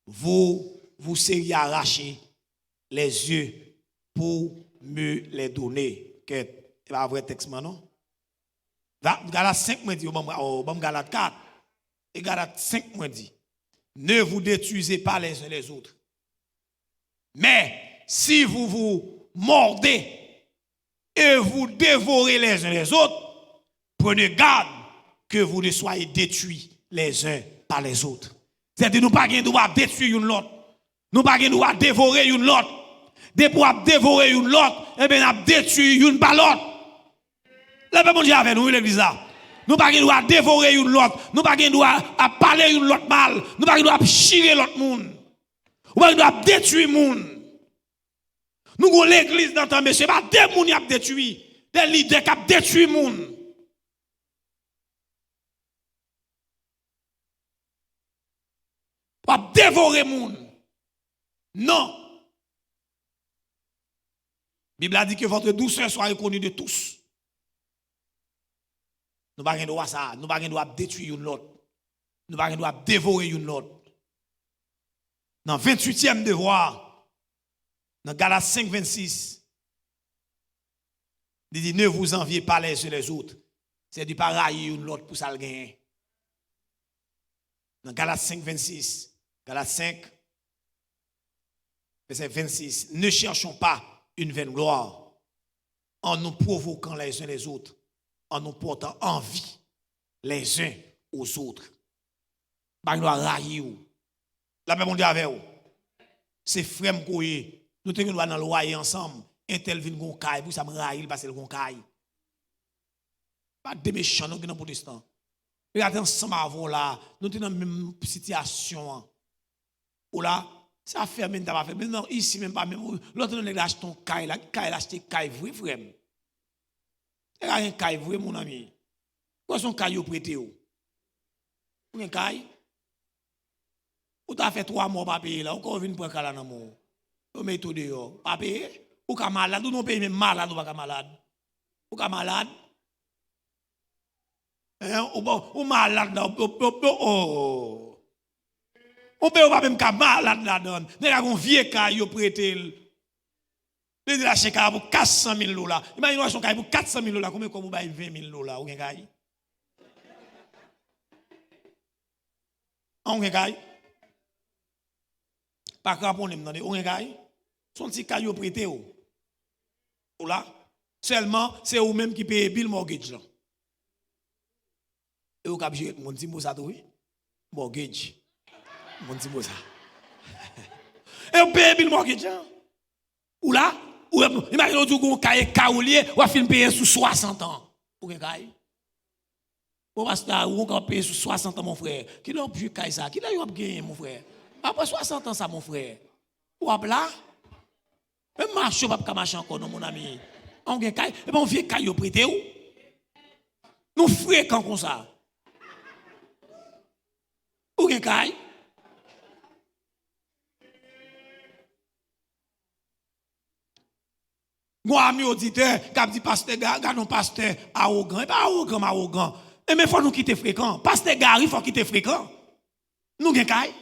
vous seriez arraché les yeux pour me les donner. C'est pas un vrai texte, non? Galates 5 me dit, Galates 4, et Galates 5 me dit, ne vous détruisez pas les uns les autres. Mais si vous vous mordez et vous dévorez les uns les autres, prenez garde que vous ne soyez détruits les uns par les autres. C'est-à-dire nous pas droit détruire une l'autre. Nous pas droit dévorer une l'autre. Dès pour dévorer une l'autre, eh bien nous détruire une par l'autre. Le peuple dit avec nous l'église là. Nous pas droit dévorer une l'autre. Nous pas droit parler une l'autre mal. Nous pas droit chirer l'autre monde. Nous pas droit détruire monde. Nous avons l'église dans temps, mais ce n'est pas des gens qui ont détruit, des leaders qui ont détruit les gens. Pour dévorer les gens. Non. La Bible a dit que votre douceur soit reconnue de tous. Nous n'avons pas droit ça. Nous n'avons pas droit détruire l'autre. Nous n'avons pas droit dévorer l'autre. Dans le 28e devoir, dans Galates 5, 26, il dit ne vous enviez pas les uns les autres. C'est du pareil l'autre pour ça le gagner. Dans Galates 5, 26, Galates 5, verset 26, ne cherchons pas une vaine gloire en nous provoquant les uns les autres, en nous portant envie les uns aux autres. Bah, nous railler. La même on dit avec vous. C'est frère couillé. Nous tenons dans le loyer ensemble. Un tel vient gon caille pour ça me railler parce que gon caille. Pas de méchants nous qui dans protestant. Regardez ensemble avant là, nous tenons dans la même situation. Ou là, ça fait même pas fait. Mais non, ici même pas même l'autre nous lâche ton caille là, caille acheter caille vrai frère. Il y a un caille vrai mon ami. Quoi son caille au prêté ou? Un caille. Ou t'as fait 3 mois pas payer là, encore vinn pour cala dans mon. Ou met tout dehors, pas payer. Ou ka malade, ou non paye même malade ou pas malade. Ou ka malade. Ou malade là, oh. On peut pas même ka malade là dedans. Mais là un vieux caille au prêté. Il dit la chèque pour 400 000 $. Imaginez son caille pour 400 000 $, combien vous baille 20 000 $, ou gen caille? On gen caille? Pas répondre m'dande, ou gen caille? Son petit caille au prêté ou là? Seulement c'est vous même qui paye bill mortgage là. Et vous cap gérer mon petit mot ça tout oui? Mortgage. Mon petit mot ça. Et vous paye bill mortgage là? Ou là? Ou imaginez vous qu'on caille kaoulier ou fin payer sous 60 ans. Ou gen caille? Ou parce que ou on payer sous 60 ans mon frère. Qui l'a pu caille ça? Qui l'a eu gagné mon frère? Après 60 ans ça mon frère. Ou là? Même marche pas marcher encore non mon ami. On gen caille et ben on vieux caille au prêté ou? Nous fréquent comme ça. Ou gen caille? Mon ami auditeur, qui a dit pasteur, gardons pasteur arrogant. Et pas arrogant. Et mais il faut nous quitter fréquent. Pasteur Gary, il faut quitter fréquent. Nous, gen kay.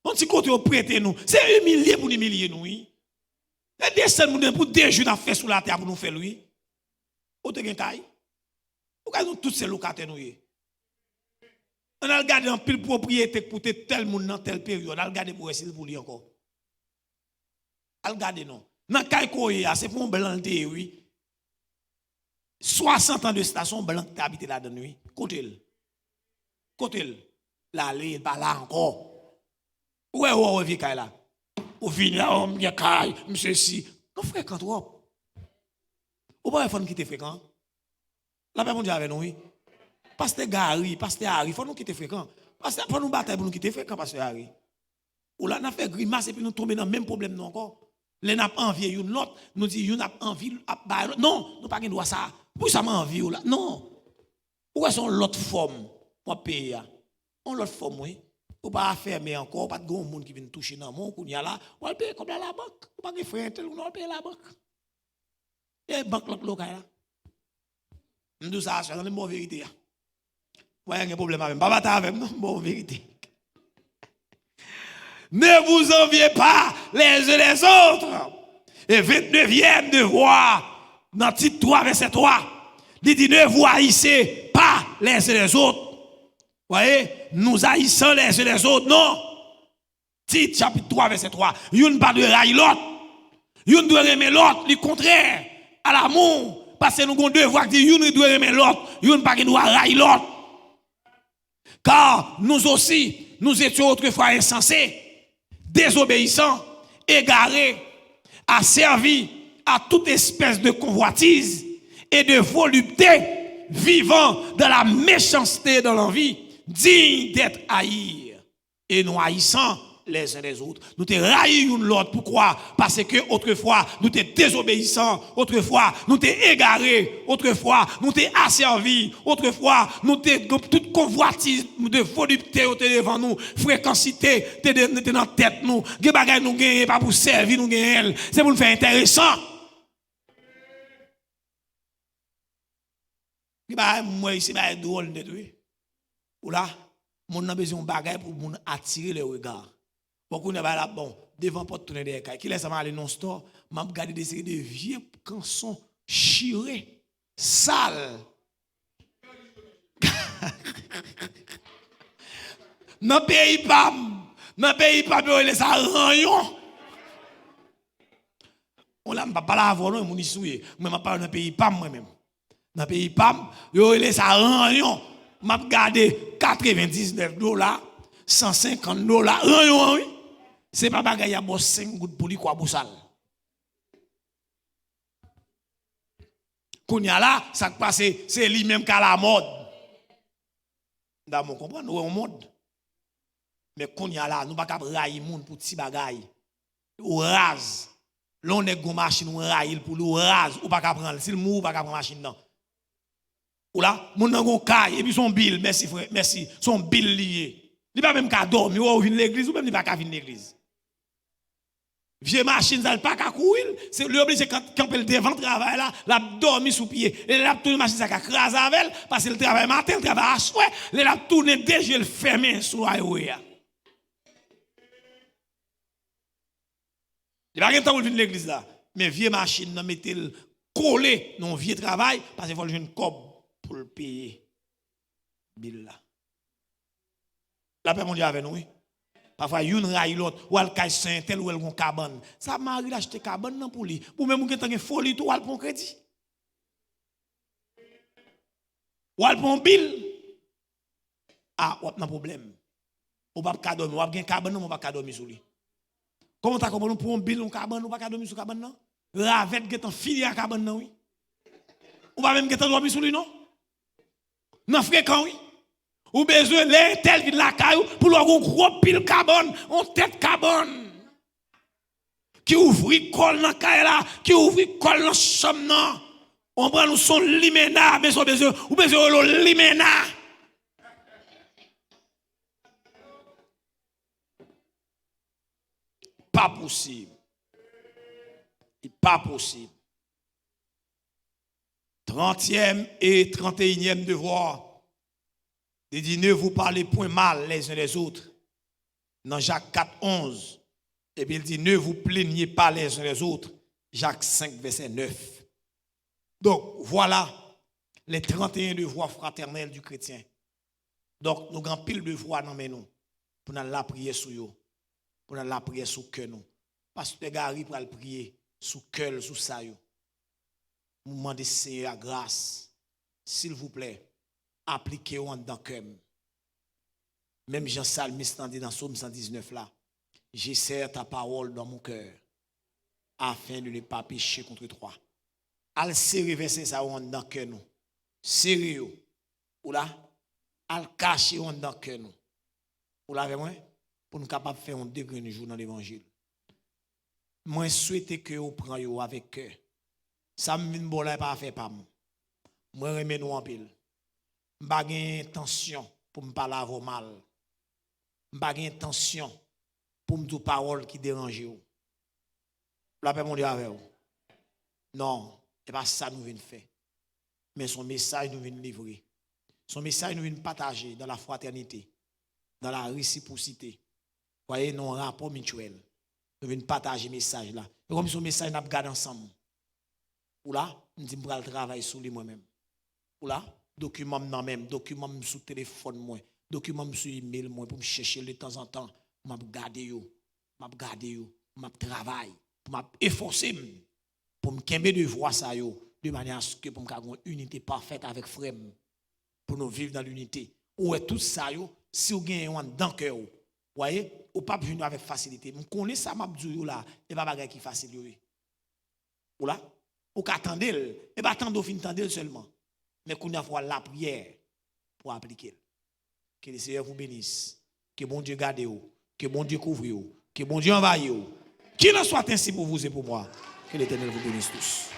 On dit côté au prêter nous. C'est humilier pour nous humilier nous. Et descendre pour 2 jours dans fait sous la terre pour nous faire lui. Ou te gen kay. Ou nous tous ces locataires nous. On a regardé en pile propriété pour tel monde dans telle période. On a regardé pour essayer pour lui encore. Regardez non. Dans Kaikoya, c'est pour un blanc de oui. 60 ans de station blanc qui habite là-dedans, oui. Côté. Là, il pas là encore. Ouais, vieux Kay là. Ou vient là, on vient Kay, monsieur si. Non, fréquent, trop. Ou pas, il faut nous quitter fréquent. La paix mondiale avec nous, oui. Pasteur Gary, Pasteur Harry, il faut nous quitter fréquent. Pasteur, faut nous battre pour nous quitter fréquent, Pasteur Harry. Ou là, on a fait grimace et puis nous tomber dans le même problème, non encore. Les n'a pas envie, une autre, nous dit, une n'a pas envie, non, nous pas droit ça. Pour ça, m'envie, là. Non. Pourquoi sont l'autre forme pour payer? On l'autre forme, oui. Ou pas fermer encore, pas de grand monde qui vient toucher dans mon qu'on y a là, on va payer comme dans la banque. Ou pas de frère, on va payer la banque. Et banque locale là. Nous ça, c'est une bonne vérité. Ouais, il y a un problème avec moi. Pas avec moi, bonne vérité. Ne vous enviez pas les uns les autres. Et 29e devoir, dans titre 3, verset 3, il dit ne vous haïssez pas les uns les autres. Voyez, nous haïssons les uns les autres, non. Titre chapitre 3, verset 3. Une pas de railler l'autre. Une doit aimer l'autre, le contraire à l'amour. Parce que nous avons deux devoir qui dit une doit aimer l'autre, une pas qui doit railler l'autre. Car nous aussi, nous étions autrefois insensés, désobéissants, égarés, asservis à toute espèce de convoitise et de volupté, vivant dans la méchanceté de l'envie, dignes d'être haïs et nous haïssant les uns les autres. Nous te raillons l'autre. Pourquoi? Parce que autrefois, nous te désobéissants. Autrefois, nous te égarés. Autrefois, nous te asservis. Autrefois, nous te toute convoitise de volupté devant nous. Fréquencité, t'es dans la tête nous. Des bagages nous gagnons pas pour servir nous gagnons. C'est pour nous faire intéressant. Moi ici, c'est drôle de tout. Ou là, mon a besoin de bagages pour attirer le regard. Beaucoup ne va là, bon, devant porte tourner des cailles. Qui laisse ça aller non store, m'a regardé des séries de vieux cançons chirés, sales. Dans pays pas, on laisse ça rayon. On l'a pas là avant non, mon isoué, mais m'a pas dans pays pas moi même. Dans pays pas, yo laisse ça rayon. M'a regardé $99, $150, rayon oui. C'est pas bagaille à boss 5 gouttes pour lui quoi boussal. Kounya là, ça passe c'est lui même qu'à la mode. Dans mon comprendre, nous en mode. Mais kounya là, nous pas capable railler monde pour petit bagaille. Ou rase. L'on est gon machine ou railler pour nous rase ou pas capable prendre. Si le mou pas capable machine non. Ou là, mon nan gon caille et puis son bill, merci frère, merci, son bill lié. Il pas même qu'à dormir ou venir l'église ou même il pas qu'à venir l'église. Vieux machine ça pas qu'à courir, c'est lui obligé quand il devant travail là, l'a dormi sous pied et l'a tourner machine ça crase avec parce que le travail matin, le travail à soir, l'a tourner déjà le fermer sur highway. Il pas temps pour venir l'église là, mais vieux machine n'a mettait collé non vieux travail parce qu'il faut une cob pour le payer bill là. La paix mondiale avec nous, oui. Parfois, une raille l'autre, ou elle caille saint tel ou elle gon cabane. Ça m'a arrivé d'acheter cabane non pour lui. Ou même ou gen folie tout, ou elle prend crédit. Ou elle prend bill. Ah, ou n'a problème. Ou pas ka dormir, ou gen cabane non, ou pas ka dormir sur lui. Comment t'as compris pour un bill ou cabane ou pas ka dormir sur cabane non? Ravette gen fini à cabane non oui. Ou pas même gen dormir sur lui non? Non fréquent oui. Ou besoin les tel vide la caillou pour avoir un gros pile carbone, on tête carbone. Qui ouvre col dans caille là, qui ouvre col dans chambre non. On prend nous son limena, mais son besoin ou besoin le limena. Pas possible. Pas possible. 30e et 31e devoir. Il dit, ne vous parlez point mal les uns les autres. Dans Jacques 4, 11. Et puis il dit, ne vous plaignez pas les uns les autres. Jacques 5, verset 9. Donc, voilà les 31 devoirs fraternels du chrétien. Donc, nous avons pile de devoirs dans nous. Pour nous la prier sur nous. Pour nous la prier sur que nous. Pasteur Gary pour le prier sous cœur, sous ça. Moment de Seigneur grâce. S'il vous plaît, appliquez-vous en dans cœur. Même Jean Salmiste dit dans Psaume 119 là, j'ai serré ta parole dans mon cœur afin de ne pas pécher contre toi. Al serrer verset ça en dans cœur nous. Sérieux. Ou là, al cacher en dans cœur nous. Ou là avec moi pour nous capable faire un degré de jour dans l'évangile. Moi souhaite que vous preniez avec cœur. Ça me vient bon là pas faire pas. Moi remets nous en pile. M'pa gen intention pour me parler avant mal. M'pa gen intention pour me dire parole qui dérange vous. La paix mon Dieu avec vous. Non, c'est pas ça nous venons faire. Mais son message nous vient livrer. Son message nous vient partager dans la fraternité, dans la réciprocité. Voyez, non rapport mutuel. Nous venons partager message là. Et comme son message n'a pas gardé ensemble. Ou là, nous disons pour le travail sur lui moi-même. Ou là, document dans même, document sur téléphone moi, document sur email moi pour me chercher de temps en temps, m'a garder yo, m'a travail, pour m'a efforcer pour me kembe de voix ça yo de manière à ce que pour me avoir une unité parfaite avec frère pour nous vivre dans l'unité. Ou est tout ça yo si vous gagnez un dans cœur. Voyez, ou pas venir avec facilité. Me connais ça m'a dit là, et pas bagay qui facile yo. Ou là, ou qu'attendez, et pas attendre fin tendre seulement. Mais qu'on a fait la prière pour appliquer. Que le Seigneur vous bénisse. Que bon Dieu garde vous. Que bon Dieu couvre vous. Que bon Dieu envahisse vous. Qu'il en soit ainsi pour vous et pour moi. Que l'Éternel vous bénisse tous.